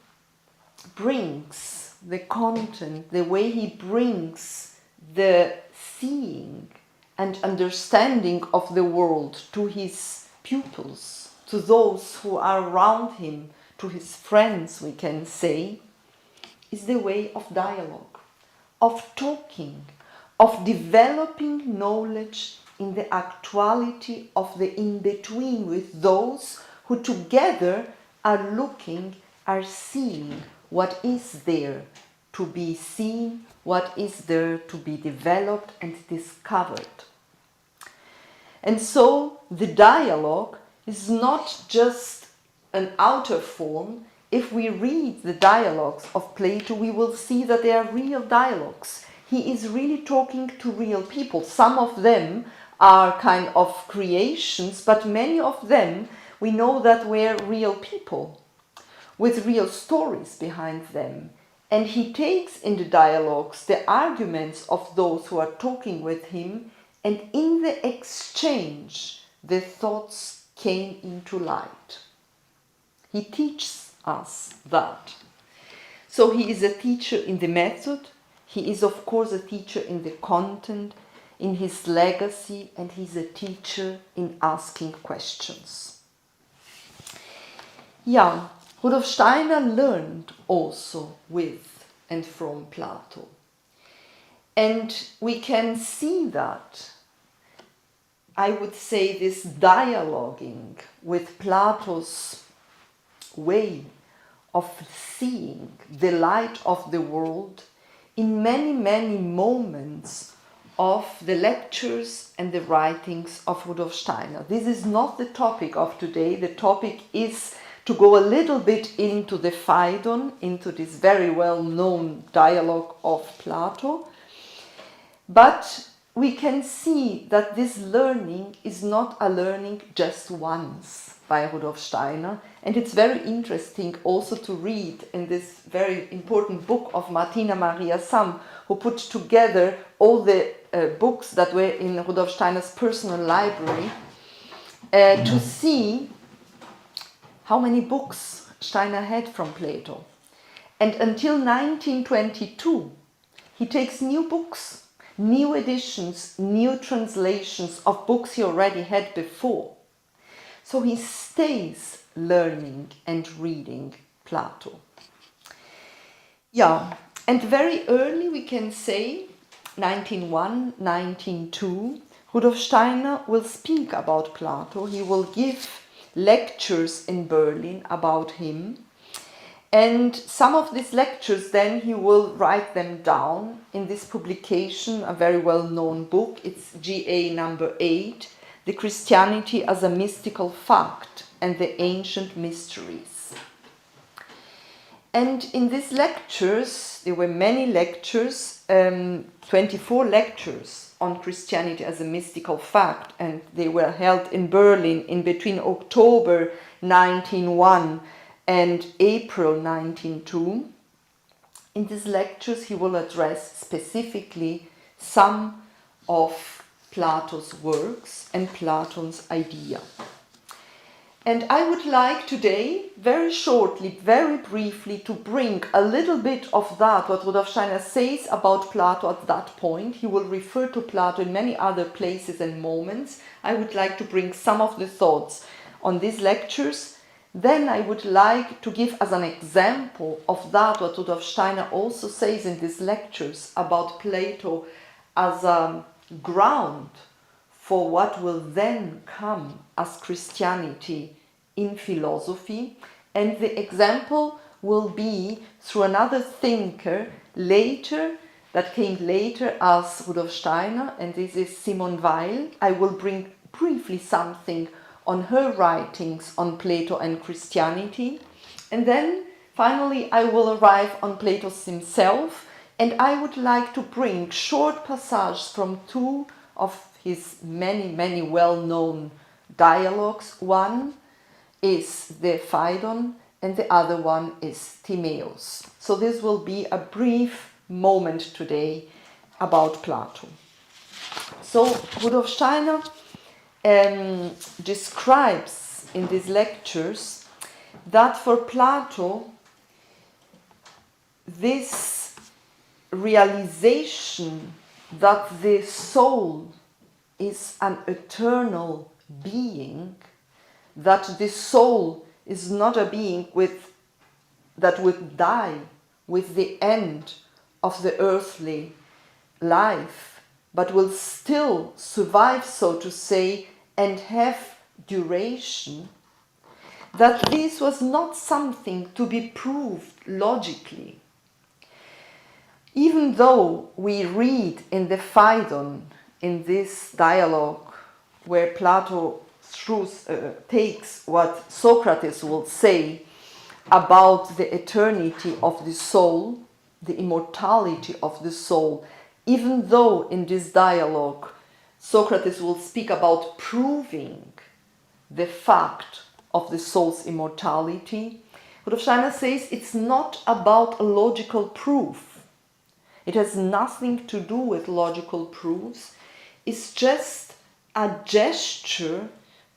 brings the content, the way he brings the seeing and understanding of the world to his pupils, to those who are around him, to his friends, we can say, is the way of dialogue, of talking, of developing knowledge in the actuality of the in-between with those who together are looking, are seeing what is there to be seen, what is there to be developed and discovered. And so the dialogue is not just an outer form. If we read the dialogues of Plato, we will see that they are real dialogues. He is really talking to real people. Some of them are kind of creations, but many of them we know that were real people with real stories behind them. And he takes in the dialogues the arguments of those who are talking with him, and in the exchange the thoughts came into light. He teaches us that. So he is a teacher in the method, he is of course a teacher in the content, in his legacy, and he's a teacher in asking questions. Yeah, Rudolf Steiner learned also with and from Plato. And we can see that, I would say, this dialoguing with Plato's way of seeing the light of the world in many, many moments of the lectures and the writings of Rudolf Steiner. This is not the topic of today. The topic is to go a little bit into the Phaedo, into this very well-known dialogue of Plato. But we can see that this learning is not a learning just once by Rudolf Steiner, and it's very interesting also to read in this very important book of Martina Maria Sam, who put together all the books that were in Rudolf Steiner's personal library, to see how many books Steiner had from Plato. And until 1922, he takes new books, new editions, new translations of books he already had before. So he stays learning and reading Plato. Yeah, and very early we can say, 1901, 1902, Rudolf Steiner will speak about Plato. He will give lectures in Berlin about him. And some of these lectures then he will write them down in this publication, a very well-known book. It's GA number 8, The Christianity as a Mystical Fact and the Ancient Mysteries. And in these lectures, there were many lectures, 24 lectures on Christianity as a mystical fact, and they were held in Berlin in between October 1901 and April 1902. In these lectures he will address specifically some of Plato's works and Plato's idea. And I would like today, very shortly, very briefly, to bring a little bit of that, what Rudolf Steiner says about Plato at that point. He will refer to Plato in many other places and moments. I would like to bring some of the thoughts on these lectures. Then I would like to give as an example of that, what Rudolf Steiner also says in these lectures about Plato as a ground for what will then come as Christianity in philosophy. And the example will be through another thinker later, that came later as Rudolf Steiner, and this is Simone Weil. I will bring briefly something on her writings on Plato and Christianity. And then finally I will arrive on Plato himself, and I would like to bring short passages from two of his many well-known dialogues. One is the Phaedon and the other one is Timaeus. So this will be a brief moment today about Plato. So Rudolf Steiner describes in these lectures that for Plato this realization that the soul is an eternal being, that the soul is not a being that would die with the end of the earthly life, but will still survive, so to say, and have duration, that this was not something to be proved logically. Even though we read in the Phaedon, in this dialogue, where Plato takes what Socrates will say about the eternity of the soul, the immortality of the soul, even though in this dialogue Socrates will speak about proving the fact of the soul's immortality, Rudolf Steiner says it's not about a logical proof. It has nothing to do with logical proofs. It's just a gesture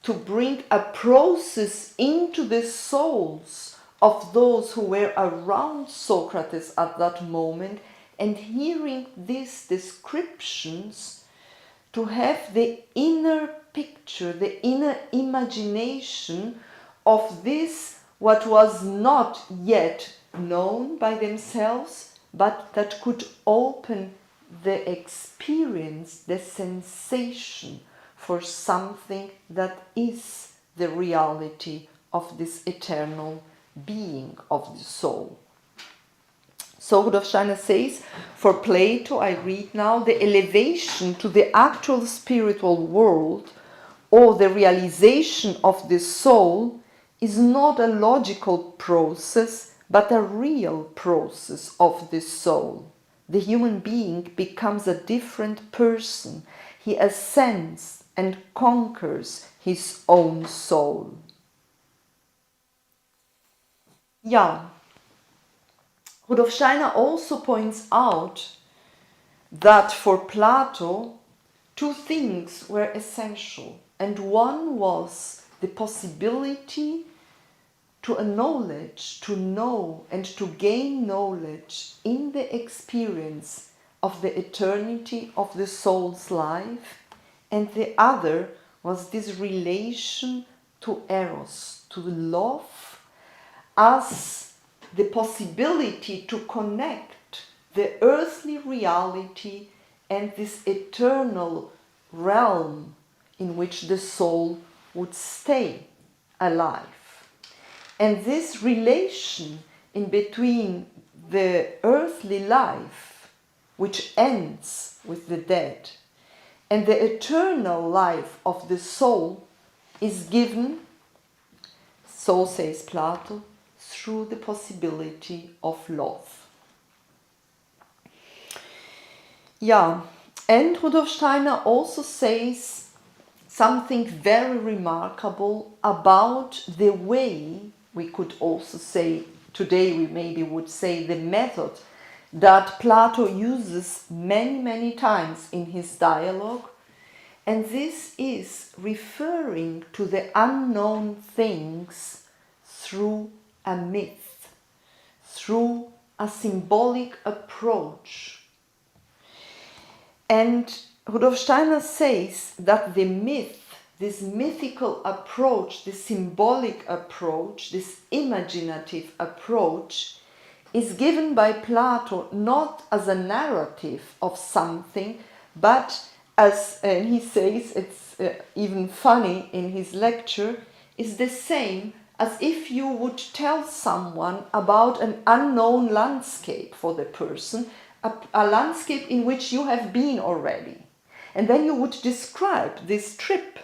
to bring a process into the souls of those who were around Socrates at that moment, and hearing these descriptions to have the inner picture, the inner imagination of this, what was not yet known by themselves, but that could open the experience, the sensation for something that is the reality of this eternal being of the soul. So Rudolf Steiner says, for Plato, I read now, the elevation to the actual spiritual world or the realization of the soul is not a logical process, but a real process of the soul. The human being becomes a different person. He ascends and conquers his own soul. Yeah. Rudolf Steiner also points out that for Plato, two things were essential, and one was the possibility to acknowledge, to know, and to gain knowledge in the experience of the eternity of the soul's life, and the other was this relation to eros, to love, as the possibility to connect the earthly reality and this eternal realm in which the soul would stay alive. And this relation in between the earthly life, which ends with the dead, and the eternal life of the soul is given, so says Plato, through the possibility of love. Yeah, and Rudolf Steiner also says something very remarkable about the way, we could also say, today we maybe would say the method that Plato uses many, many times in his dialogue, and this is referring to the unknown things through a myth, through a symbolic approach. And Rudolf Steiner says that the myth, this mythical approach, this symbolic approach, this imaginative approach, is given by Plato not as a narrative of something, but as, and he says, it's even funny in his lecture, is the same as if you would tell someone about an unknown landscape for the person, a landscape in which you have been already. And then you would describe this trip,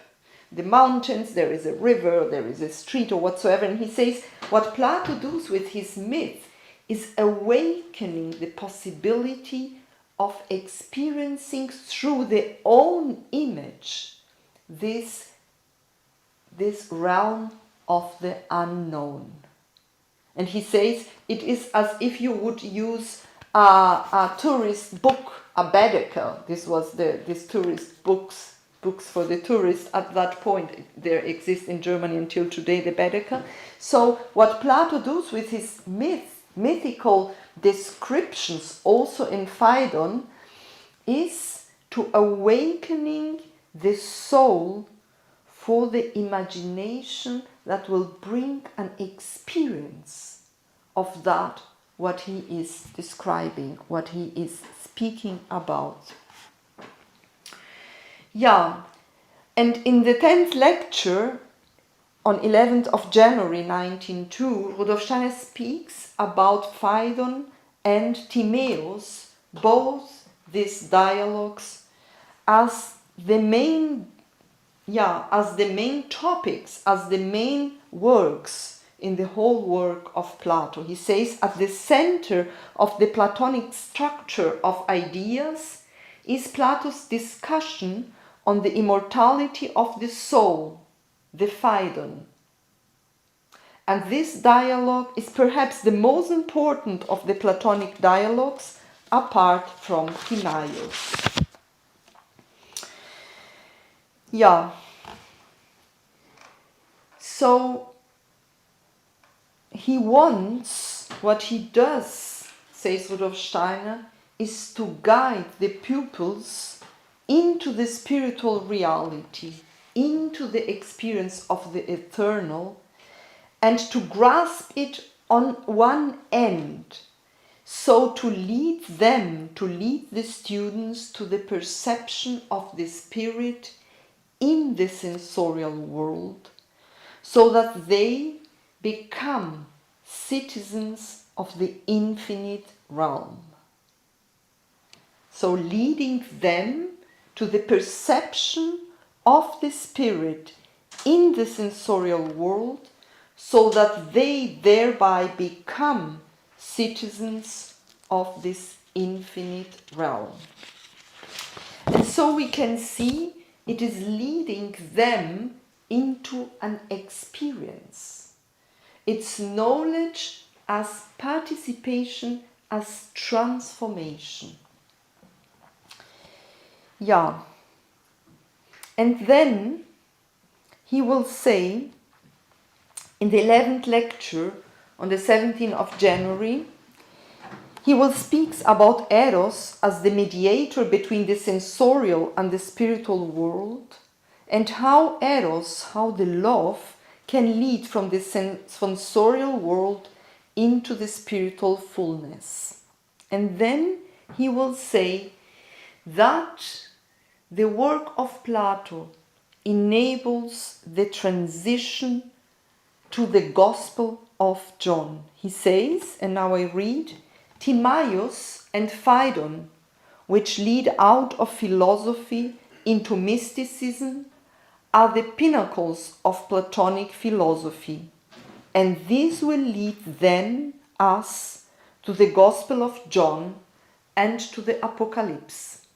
the mountains, there is a river, there is a street or whatsoever. And he says what Plato does with his myth is awakening the possibility of experiencing through their own image this realm of the unknown. And he says it is as if you would use a tourist book, a Baedeker. This was this tourist books for the tourists at that point. There exist in Germany until today, the Baedeker. So what Plato does with his mythical descriptions, also in Phaedo, is to awakening the soul for the imagination that will bring an experience of that what he is describing, what he is speaking about. Yeah, and in the 10th lecture on 11th of January 1902, Rudolf Steiner speaks about Phaedo and Timaeus, both these dialogues, as the main topics, as the main works in the whole work of Plato. He says at the center of the Platonic structure of ideas is Plato's discussion on the immortality of the soul, the Phaedo. And this dialogue is perhaps the most important of the Platonic dialogues apart from Timaeus. Yeah. So he wants, what he does, says Rudolf Steiner, is to guide the pupils into the spiritual reality, into the experience of the eternal, and to grasp it on one end, so to lead the students to the perception of the spirit in the sensorial world, so that they become citizens of the infinite realm. So leading them to the perception of the spirit in the sensorial world, so that they thereby become citizens of this infinite realm. And so we can see it is leading them into an experience. It's knowledge as participation, as transformation. Yeah. And then he will say in the 11th lecture on the 17th of January, he will speak about Eros as the mediator between the sensorial and the spiritual world, and how Eros, how the love, can lead from the sensorial world into the spiritual fullness. And then he will say that the work of Plato enables the transition to the Gospel of John. He says, and now I read, Timaeus and Phaedo, which lead out of philosophy into mysticism, are the pinnacles of Platonic philosophy, and these will lead then us to the Gospel of John and to the Apocalypse.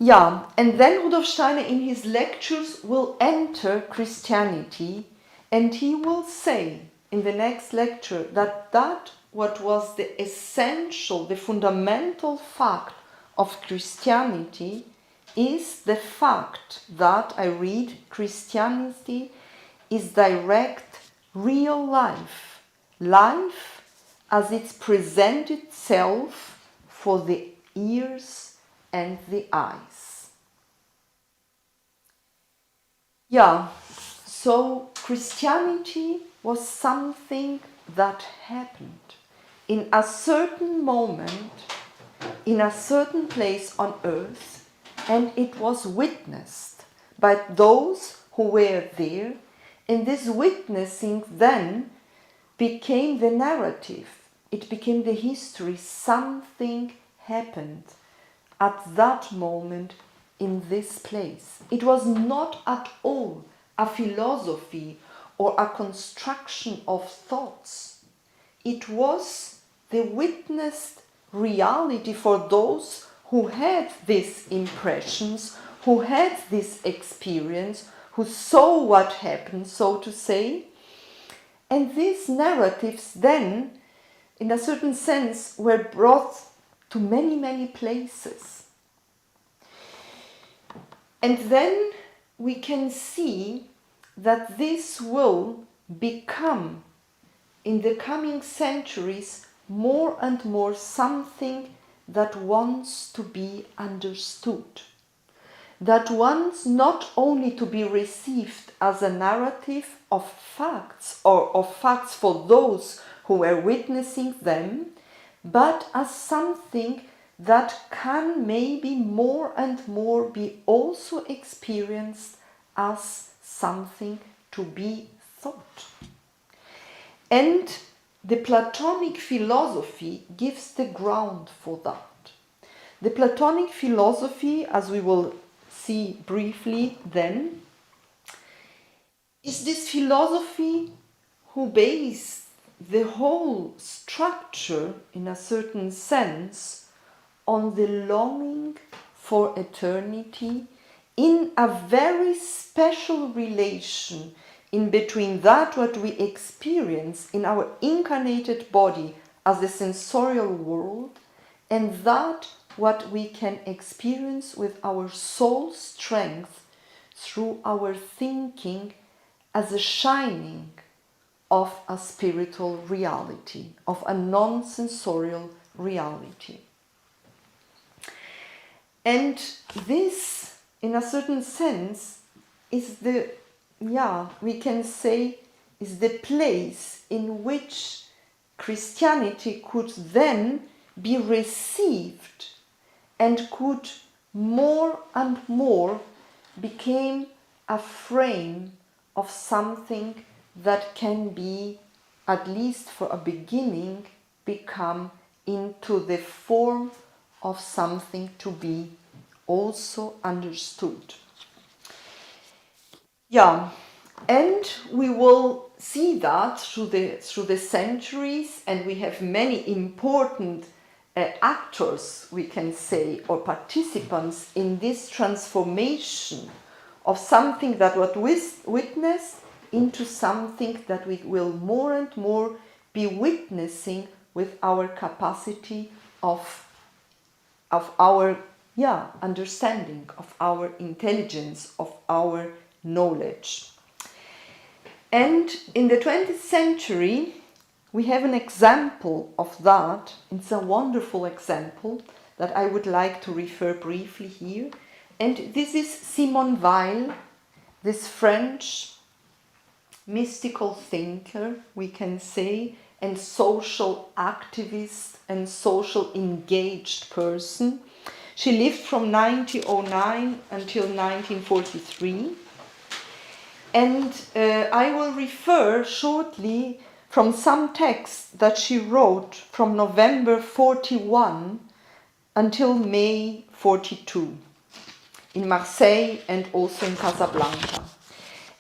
Yeah, and then Rudolf Steiner in his lectures will enter Christianity, and he will say in the next lecture that what was the essential, the fundamental fact of Christianity is the fact that, I read, Christianity is direct, real life. Life as it's presented itself for the ears and the eyes. Yeah, so Christianity was something that happened in a certain moment, in a certain place on earth, and it was witnessed by those who were there, and this witnessing then became the narrative, it became the history. Something happened at that moment in this place. It was not at all a philosophy or a construction of thoughts. It was the witnessed reality for those who had these impressions, who had this experience, who saw what happened, so to say. And these narratives then, in a certain sense, were brought to many, many places. And then we can see that this will become, in the coming centuries, more and more something that wants to be understood, that wants not only to be received as a narrative of facts or of facts for those who were witnessing them, but as something that can maybe more and more be also experienced as something to be thought. And the Platonic philosophy gives the ground for that. The Platonic philosophy, as we will see briefly then, is this philosophy who based the whole structure, in a certain sense, on the longing for eternity in a very special relation in between that what we experience in our incarnated body as the sensorial world and that what we can experience with our soul strength through our thinking as a shining of a spiritual reality, of a non-sensorial reality. And this, in a certain sense, is the, we can say, is the place in which Christianity could then be received and could more and more become a frame of something that can be, at least for a beginning, become into the form of something to be also understood. And we will see that through the centuries, and we have many important actors, we can say, or participants in this transformation of something that was witnessed into something that we will more and more be witnessing with our capacity of our understanding, of our intelligence, of our knowledge. And in the 20th century, we have an example of that. It's a wonderful example that I would like to refer briefly here. And this is Simone Weil, this French mystical thinker, we can say, and social activist and social engaged person. She lived from 1909 until 1943. And I will refer shortly from some texts that she wrote from November 41 until May 42 in Marseille and also in Casablanca.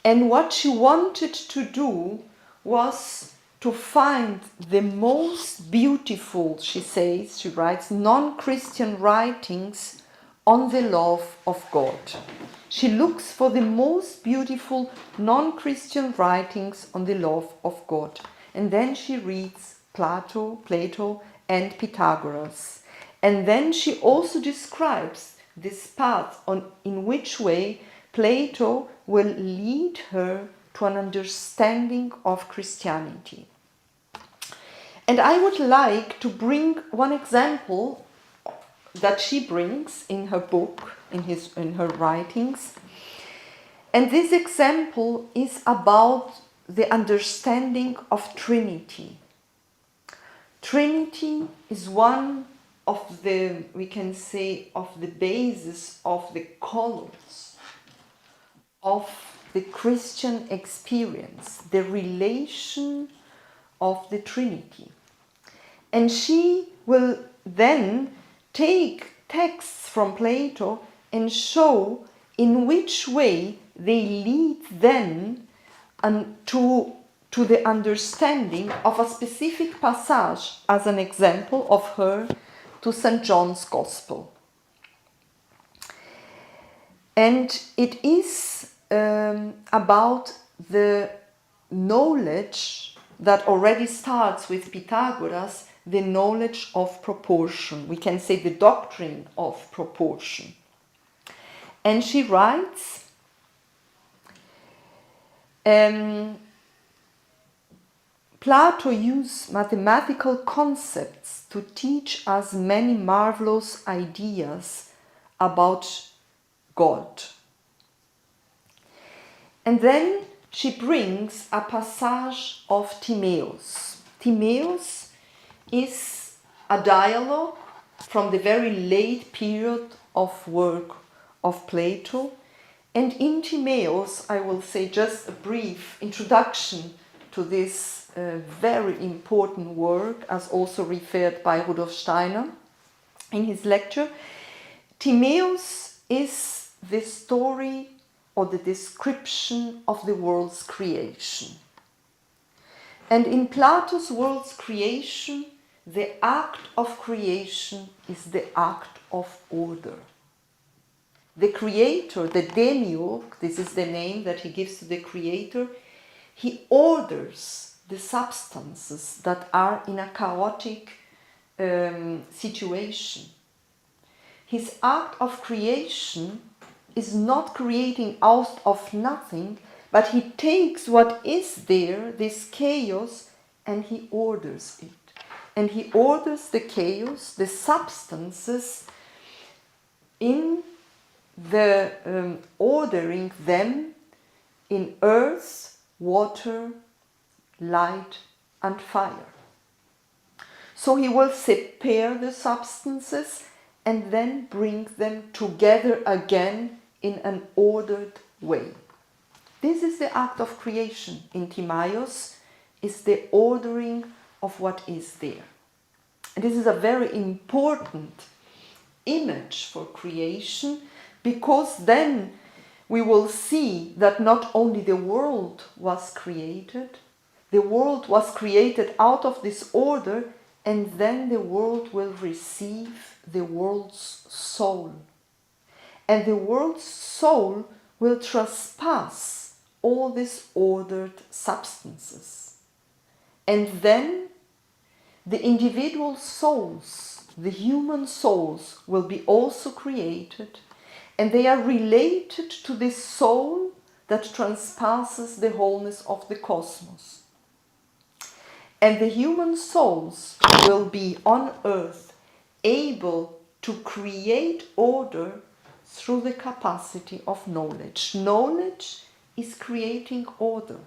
And what she wanted to do was to find the most beautiful, she says, she writes, non-Christian writings on the love of God. She looks for the most beautiful non-Christian writings on the love of God. And then she reads Plato and Pythagoras. And then she also describes this path in which way Plato will lead her to an understanding of Christianity. And I would like to bring one example that she brings in her book, in her writings. And this example is about the understanding of Trinity. Trinity is one of the, we can say, of the basis of the colors of the Christian experience, the relation of the Trinity. And she will then take texts from Plato and show in which way they lead then to the understanding of a specific passage as an example of her to St. John's Gospel. And it is about the knowledge that already starts with Pythagoras, the knowledge of proportion. We can say the doctrine of proportion. And she writes, Plato used mathematical concepts to teach us many marvelous ideas about God. And then she brings a passage of Timaeus. Timaeus is a dialogue from the very late period of work of Plato. And in Timaeus, I will say just a brief introduction to this very important work, as also referred by Rudolf Steiner in his lecture. Timaeus is the story or the description of the world's creation. And in Plato's world's creation, the act of creation is the act of order. The creator, the demiurge, this is the name that he gives to the creator, he orders the substances that are in a chaotic situation. His act of creation is not creating out of nothing, but he takes what is there, this chaos, and he orders it. And he orders the chaos, the substances, in the ordering them in earth, water, light, and fire. So he will separe the substances and then bring them together again in an ordered way. This is the act of creation in Timaeus, is the ordering of what is there. And this is a very important image for creation, because then we will see that not only the world was created out of this order, and then the world will receive the world's soul. And the world's soul will trespass all these ordered substances. And then the individual souls, the human souls, will be also created, and they are related to this soul that transpasses the wholeness of the cosmos. And the human souls will be on earth able to create order through the capacity of knowledge. Knowledge is creating order.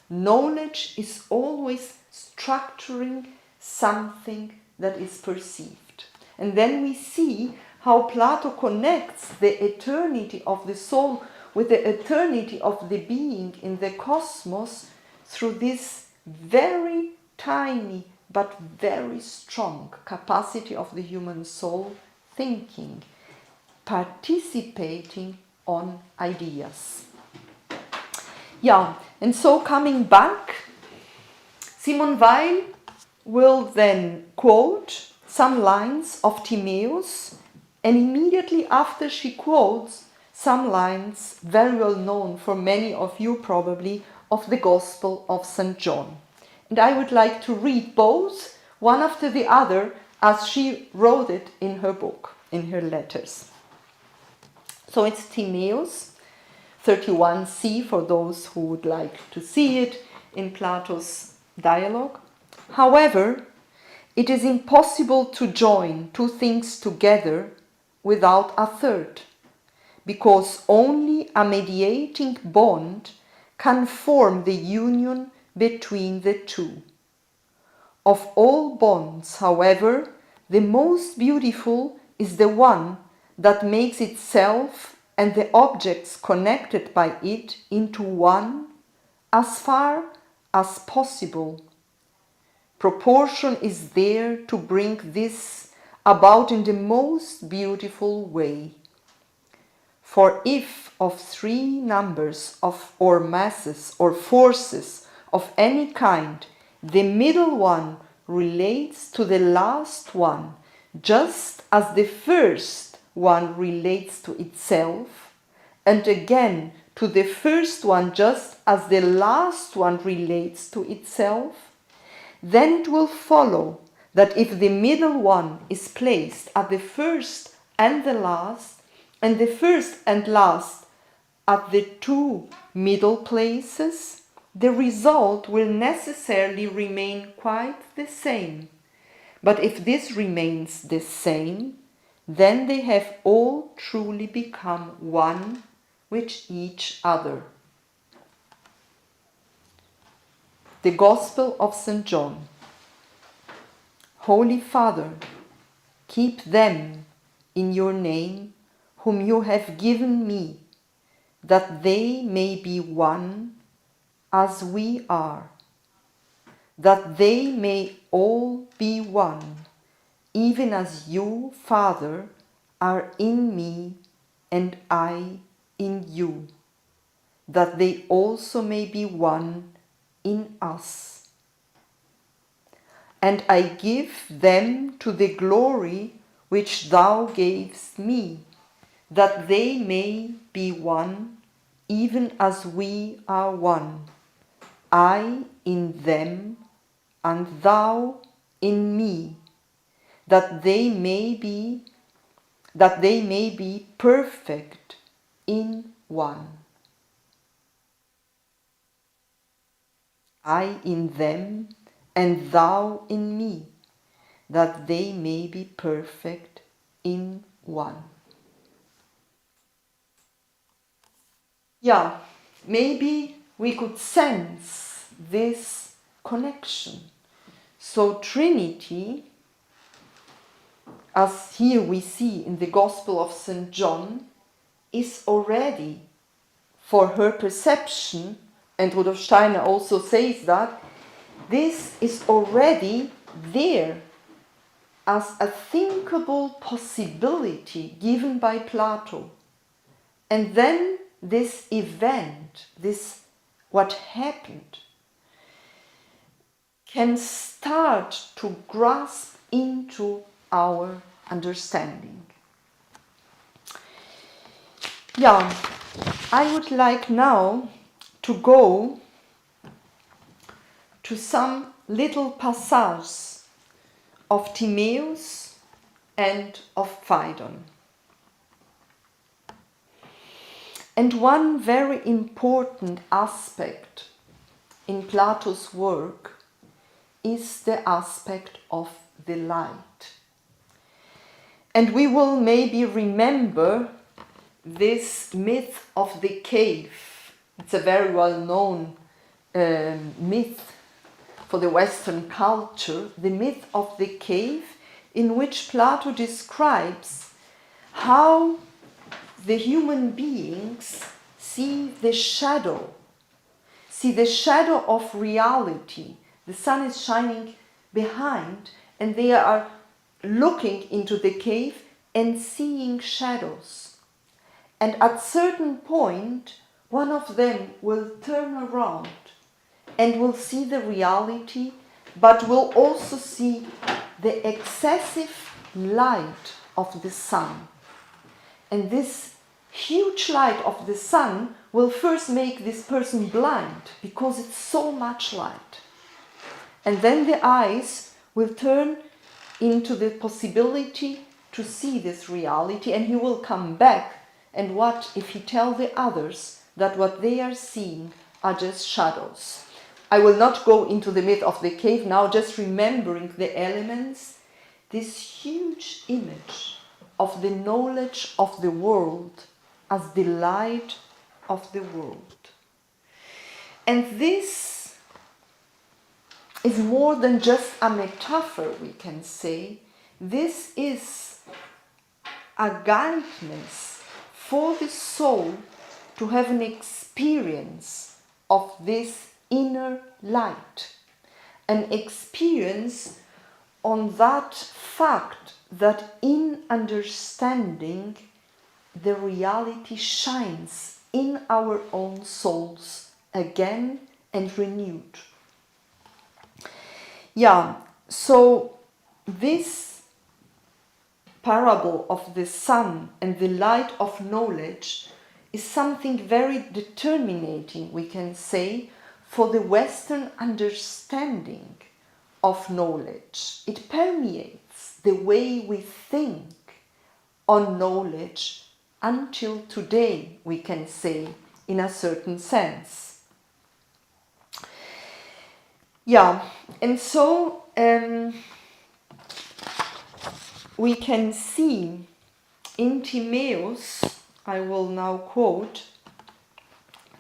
Knowledge is always structuring something that is perceived. And then we see how Plato connects the eternity of the soul with the eternity of the being in the cosmos through this very tiny but very strong capacity of the human soul, thinking, participating on ideas. Yeah, and so coming back, Simone Weil will then quote some lines of Timaeus, and immediately after she quotes some lines very well known for many of you probably of the Gospel of St. John. And I would like to read both, one after the other, as she wrote it in her book, in her letters. So it's Timaeus, 31c, for those who would like to see it in Plato's dialogue. However, it is impossible to join two things together without a third, because only a mediating bond can form the union between the two. Of all bonds, however, the most beautiful is the one that makes itself and the objects connected by it into one as far as possible. Proportion is there to bring this about in the most beautiful way. For if of three numbers of or masses or forces of any kind, the middle one relates to the last one just as the first one relates to itself, and again to the first one just as the last one relates to itself, then it will follow that if the middle one is placed at the first and the last, and the first and last at the two middle places, the result will necessarily remain quite the same. But if this remains the same, then they have all truly become one with each other. The Gospel of St. John. Holy Father, keep them in your name whom you have given me, that they may be one as we are, that they may all be one, even as you, Father, are in me and I in you, that they also may be one in us. And I give them to the glory which thou gavest me, that they may be one, even as we are one, I in them and thou in me, that they may be perfect in one. I in them and thou in me, that they may be perfect in one. Yeah, maybe we could sense this connection. So Trinity, as here we see in the Gospel of St. John, is already, for her perception, and Rudolf Steiner also says that, this is already there as a thinkable possibility given by Plato. And then this event, this what happened, can start to grasp into our understanding. Yeah, I would like now to go to some little passages of Timaeus and of Phaedo. And one very important aspect in Plato's work is the aspect of the light. And we will maybe remember this myth of the cave. It's a very well-known myth for the Western culture, the myth of the cave, in which Plato describes how the human beings see the shadow of reality. The sun is shining behind, and they are looking into the cave and seeing shadows. And at certain point, one of them will turn around and will see the reality, but will also see the excessive light of the sun. And this huge light of the sun will first make this person blind, because it's so much light. And then the eyes will turn into the possibility to see this reality, and he will come back. And what if he tell the others that what they are seeing are just shadows? I will not go into the myth of the cave now, just remembering the elements, this huge image of the knowledge of the world as the light of the world. And this is more than just a metaphor, we can say. This is a guidance for the soul to have an experience of this inner light, an experience on that fact that in understanding the reality shines in our own souls again and renewed. Yeah, so this parable of the sun and the light of knowledge is something very determinating, we can say, for the Western understanding of knowledge. It permeates the way we think on knowledge until today, we can say, in a certain sense. Yeah, and so we can see in Timaeus, I will now quote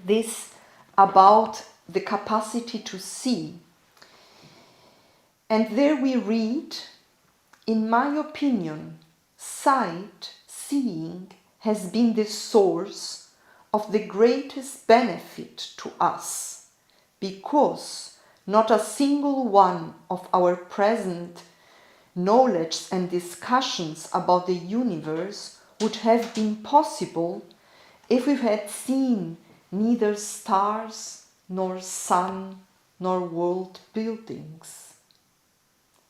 this about the capacity to see. And there we read, in my opinion, sight, seeing, has been the source of the greatest benefit to us, because not a single one of our present knowledge and discussions about the universe would have been possible if we had seen neither stars nor sun nor world buildings.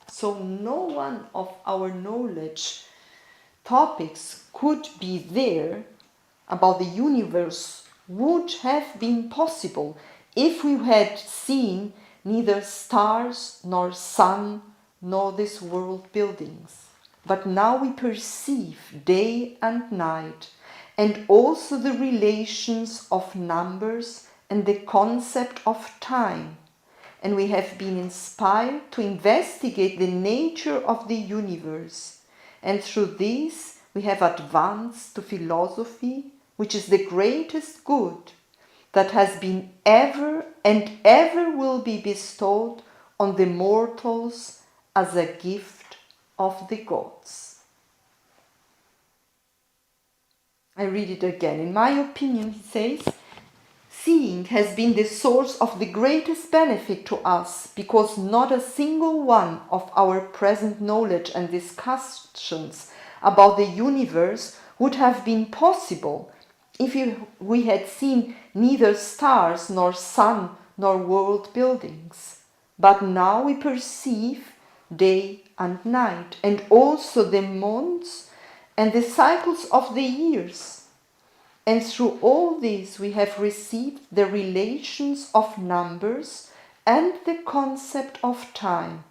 So no one of our knowledge topics could be there about the universe would have been possible if we had seen neither stars nor sun nor these world buildings. But now we perceive day and night, and also the relations of numbers and the concept of time. And we have been inspired to investigate the nature of the universe. And through this we have advanced to philosophy, which is the greatest good that has been ever and ever will be bestowed on the mortals as a gift of the gods. I read it again. In my opinion, he says, seeing has been the source of the greatest benefit to us, because not a single one of our present knowledge and discussions about the universe would have been possible if we had seen neither stars nor sun nor world buildings. But now we perceive day and night, and also the months and the cycles of the years. And through all this we have received the relations of numbers and the concept of time,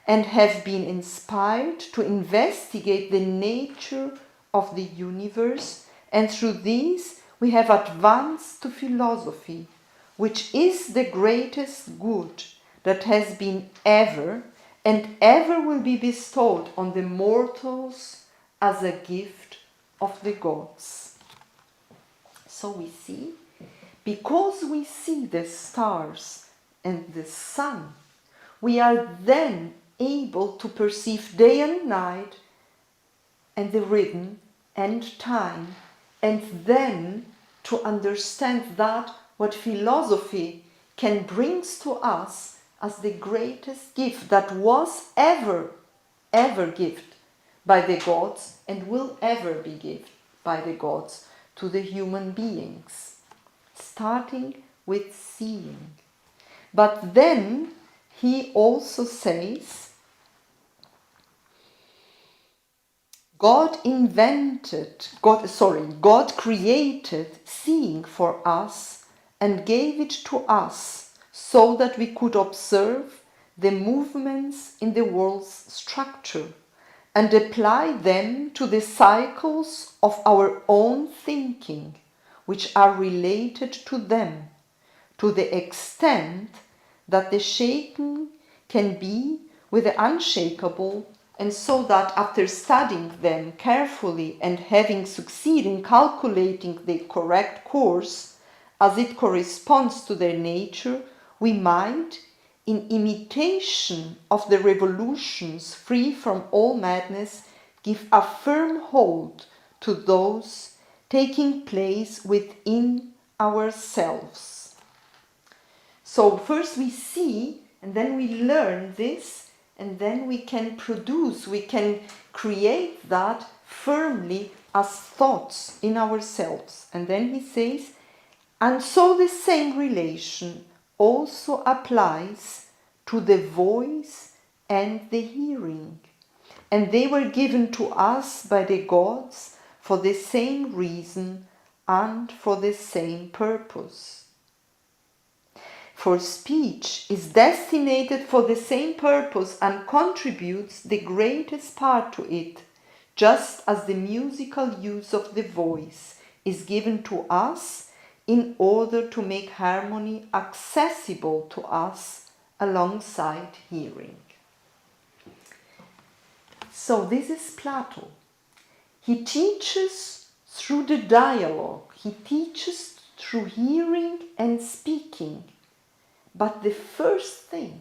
and have been inspired to investigate the nature of the universe, and through these we have advanced to philosophy, which is the greatest good that has been ever and ever will be bestowed on the mortals as a gift of the gods. So we see, because we see the stars and the sun, we are then able to perceive day and night and the rhythm and time, and then to understand that what philosophy can bring to us as the greatest gift that was ever given by the gods and will ever be given by the gods to the human beings, starting with seeing. But then he also says, God created seeing for us and gave it to us so that we could observe the movements in the world's structure and apply them to the cycles of our own thinking, which are related to them, to the extent that the shaken can be with the unshakable, and so that after studying them carefully and having succeeded in calculating the correct course as it corresponds to their nature, we might, in imitation of the revolutions free from all madness, give a firm hold to those taking place within ourselves. So first we see, and then we learn this, and then we can produce, we can create that firmly as thoughts in ourselves. And then he says, and so the same relation also applies to the voice and the hearing. And they were given to us by the gods for the same reason and for the same purpose. For speech is destined for the same purpose and contributes the greatest part to it, just as the musical use of the voice is given to us in order to make harmony accessible to us alongside hearing. So this is Plato. He teaches through the dialogue, he teaches through hearing and speaking. But the first thing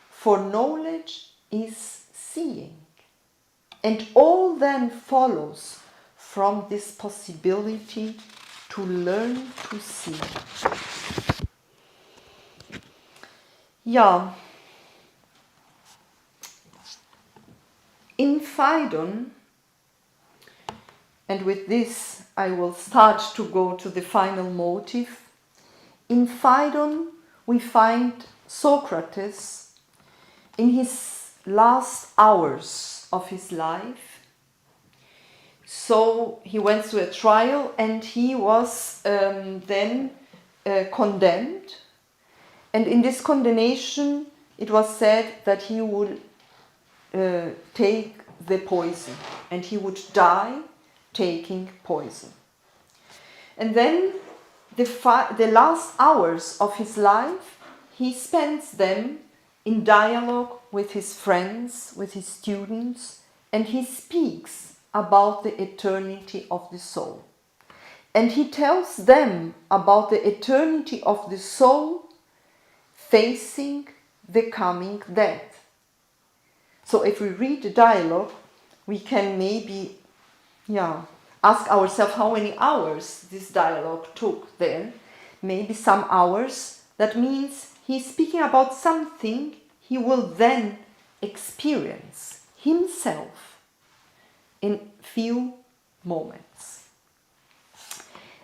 for knowledge is seeing. And all then follows from this possibility to learn to see. Ja, in Phaedo, and with this I will start to go to the final motive. In Phaedo we find Socrates in his last hours of his life. So he went through a trial and he was then condemned. And in this condemnation it was said that he would take the poison and he would die taking poison. And then the last hours of his life, he spends them in dialogue with his friends, with his students, and he speaks about the eternity of the soul. And he tells them about the eternity of the soul facing the coming death. So if we read the dialogue, we can maybe ask ourselves how many hours this dialogue took there. Maybe some hours. That means he's speaking about something he will then experience himself in few moments.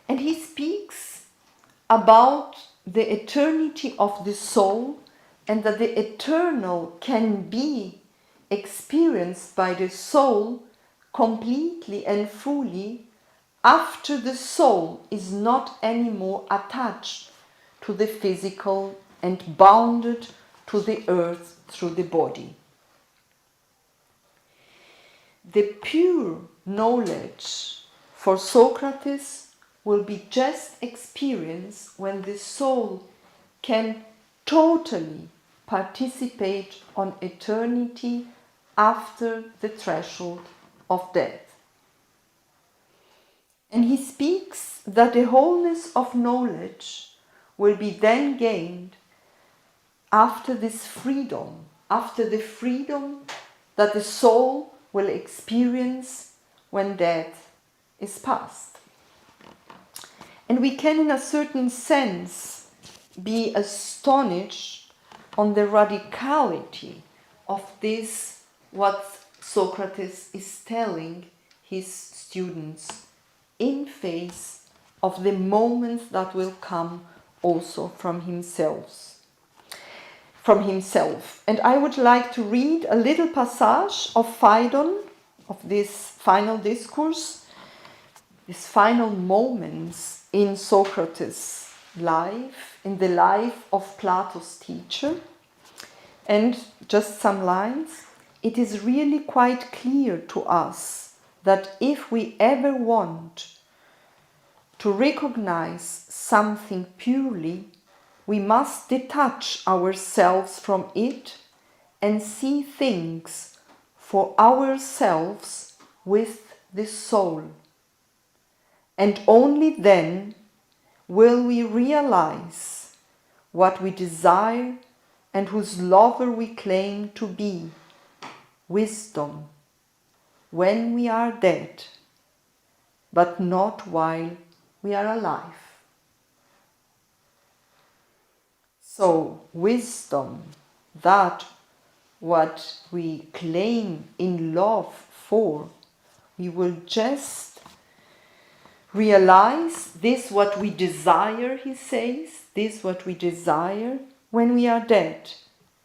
And he speaks about the eternity of the soul and that the eternal can be experienced by the soul completely and fully after the soul is not anymore attached to the physical and bounded to the earth through the body. The pure knowledge for Socrates will be just experienced when the soul can totally participate on eternity after the threshold of death. And he speaks that the wholeness of knowledge will be then gained after this freedom, after the freedom that the soul will experience when death is past. And we can, in a certain sense, be astonished on the radicality of this, what Socrates is telling his students in face of the moments that will come also from himself. And I would like to read a little passage of Phaedo, of this final discourse, these final moments in Socrates' life, in the life of Plato's teacher. And just some lines. It is really quite clear to us that if we ever want to recognize something purely, we must detach ourselves from it and see things for ourselves with the soul. And only then will we realize what we desire and whose lover we claim to be, wisdom, when we are dead, but not while we are alive. So, wisdom, that what we claim in love for, we will just realize this what we desire, he says, this what we desire when we are dead,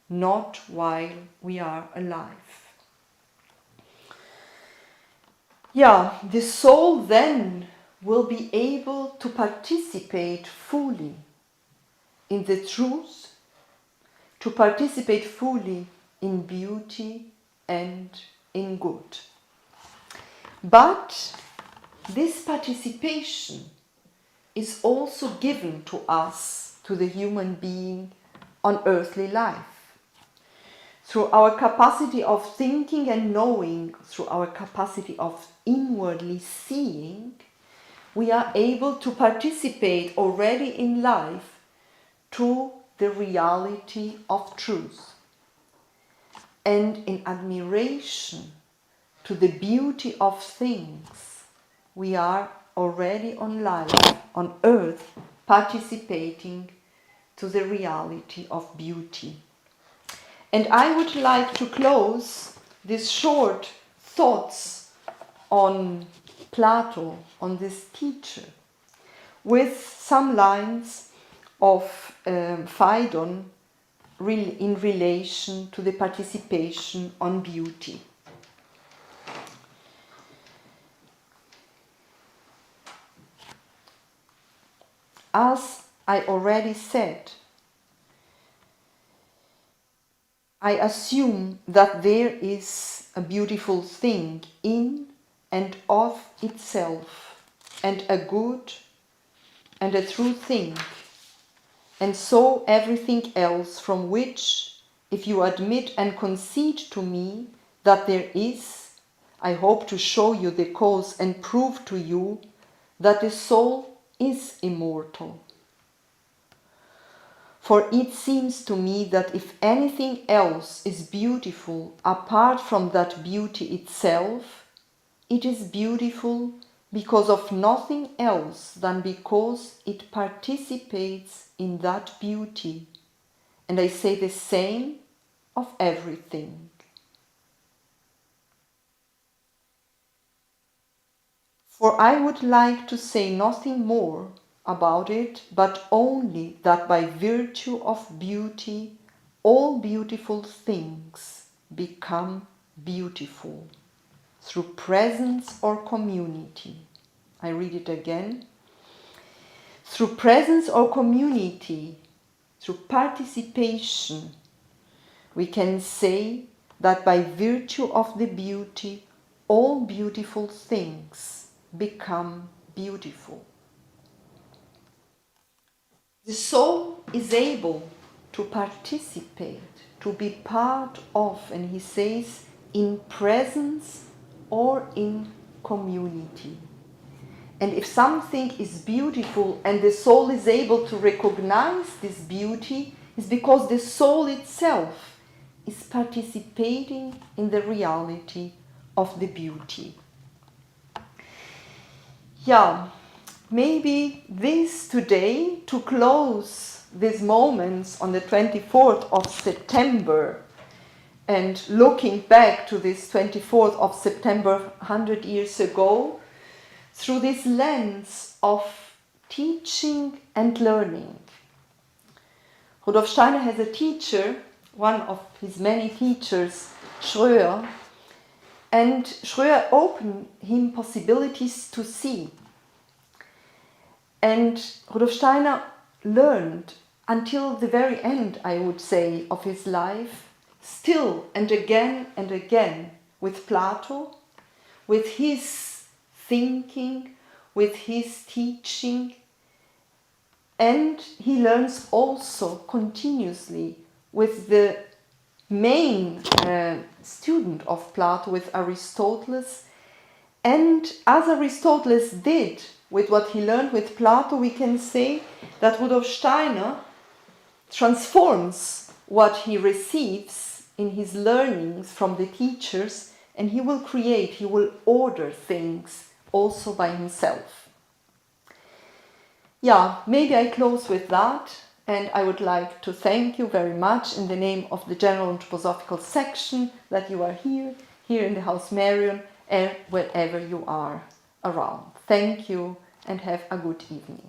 not while we are alive. Yeah, the soul then will be able to participate fully in the truth, to participate fully in beauty and in good. But this participation is also given to us, to the human being, on earthly life. Through our capacity of thinking and knowing, through our capacity of inwardly seeing, we are able to participate already in life to the reality of truth. And in admiration to the beauty of things, we are already on life, on earth, participating to the reality of beauty. And I would like to close these short thoughts on Plato, on this teacher, with some lines of Phaedo in relation to the participation on beauty. As I already said, I assume that there is a beautiful thing in and of itself, and a good and a true thing, and so everything else from which, if you admit and concede to me that there is, I hope to show you the cause and prove to you that the soul is immortal. For it seems to me that if anything else is beautiful apart from that beauty itself, it is beautiful because of nothing else than because it participates in that beauty. And I say the same of everything. For I would like to say nothing more about it, but only that by virtue of beauty, all beautiful things become beautiful through presence or community. I read it again. Through presence or community, through participation, we can say that by virtue of the beauty, all beautiful things become beautiful. The soul is able to participate, to be part of, and he says, in presence or in community. And if something is beautiful and the soul is able to recognize this beauty, it's because the soul itself is participating in the reality of the beauty. Yeah, maybe this today, to close these moments on the 24th of September, and looking back to this 24th of September 100 years ago, through this lens of teaching and learning. Rudolf Steiner has a teacher, one of his many teachers, Schröer, and Schröer opened him possibilities to see. And Rudolf Steiner learned until the very end, I would say, of his life, still and again with Plato, with his thinking, with his teaching, and he learns also continuously with the main student of Plato, with Aristotle. And as Aristotle did with what he learned with Plato, we can say that Rudolf Steiner transforms what he receives in his learnings from the teachers, and he will create, he will order things also by himself. Yeah, maybe I close with that, and I would like to thank you very much in the name of the General Anthroposophical Section that you are here in the House Marion, and wherever you are around. Thank you and have a good evening.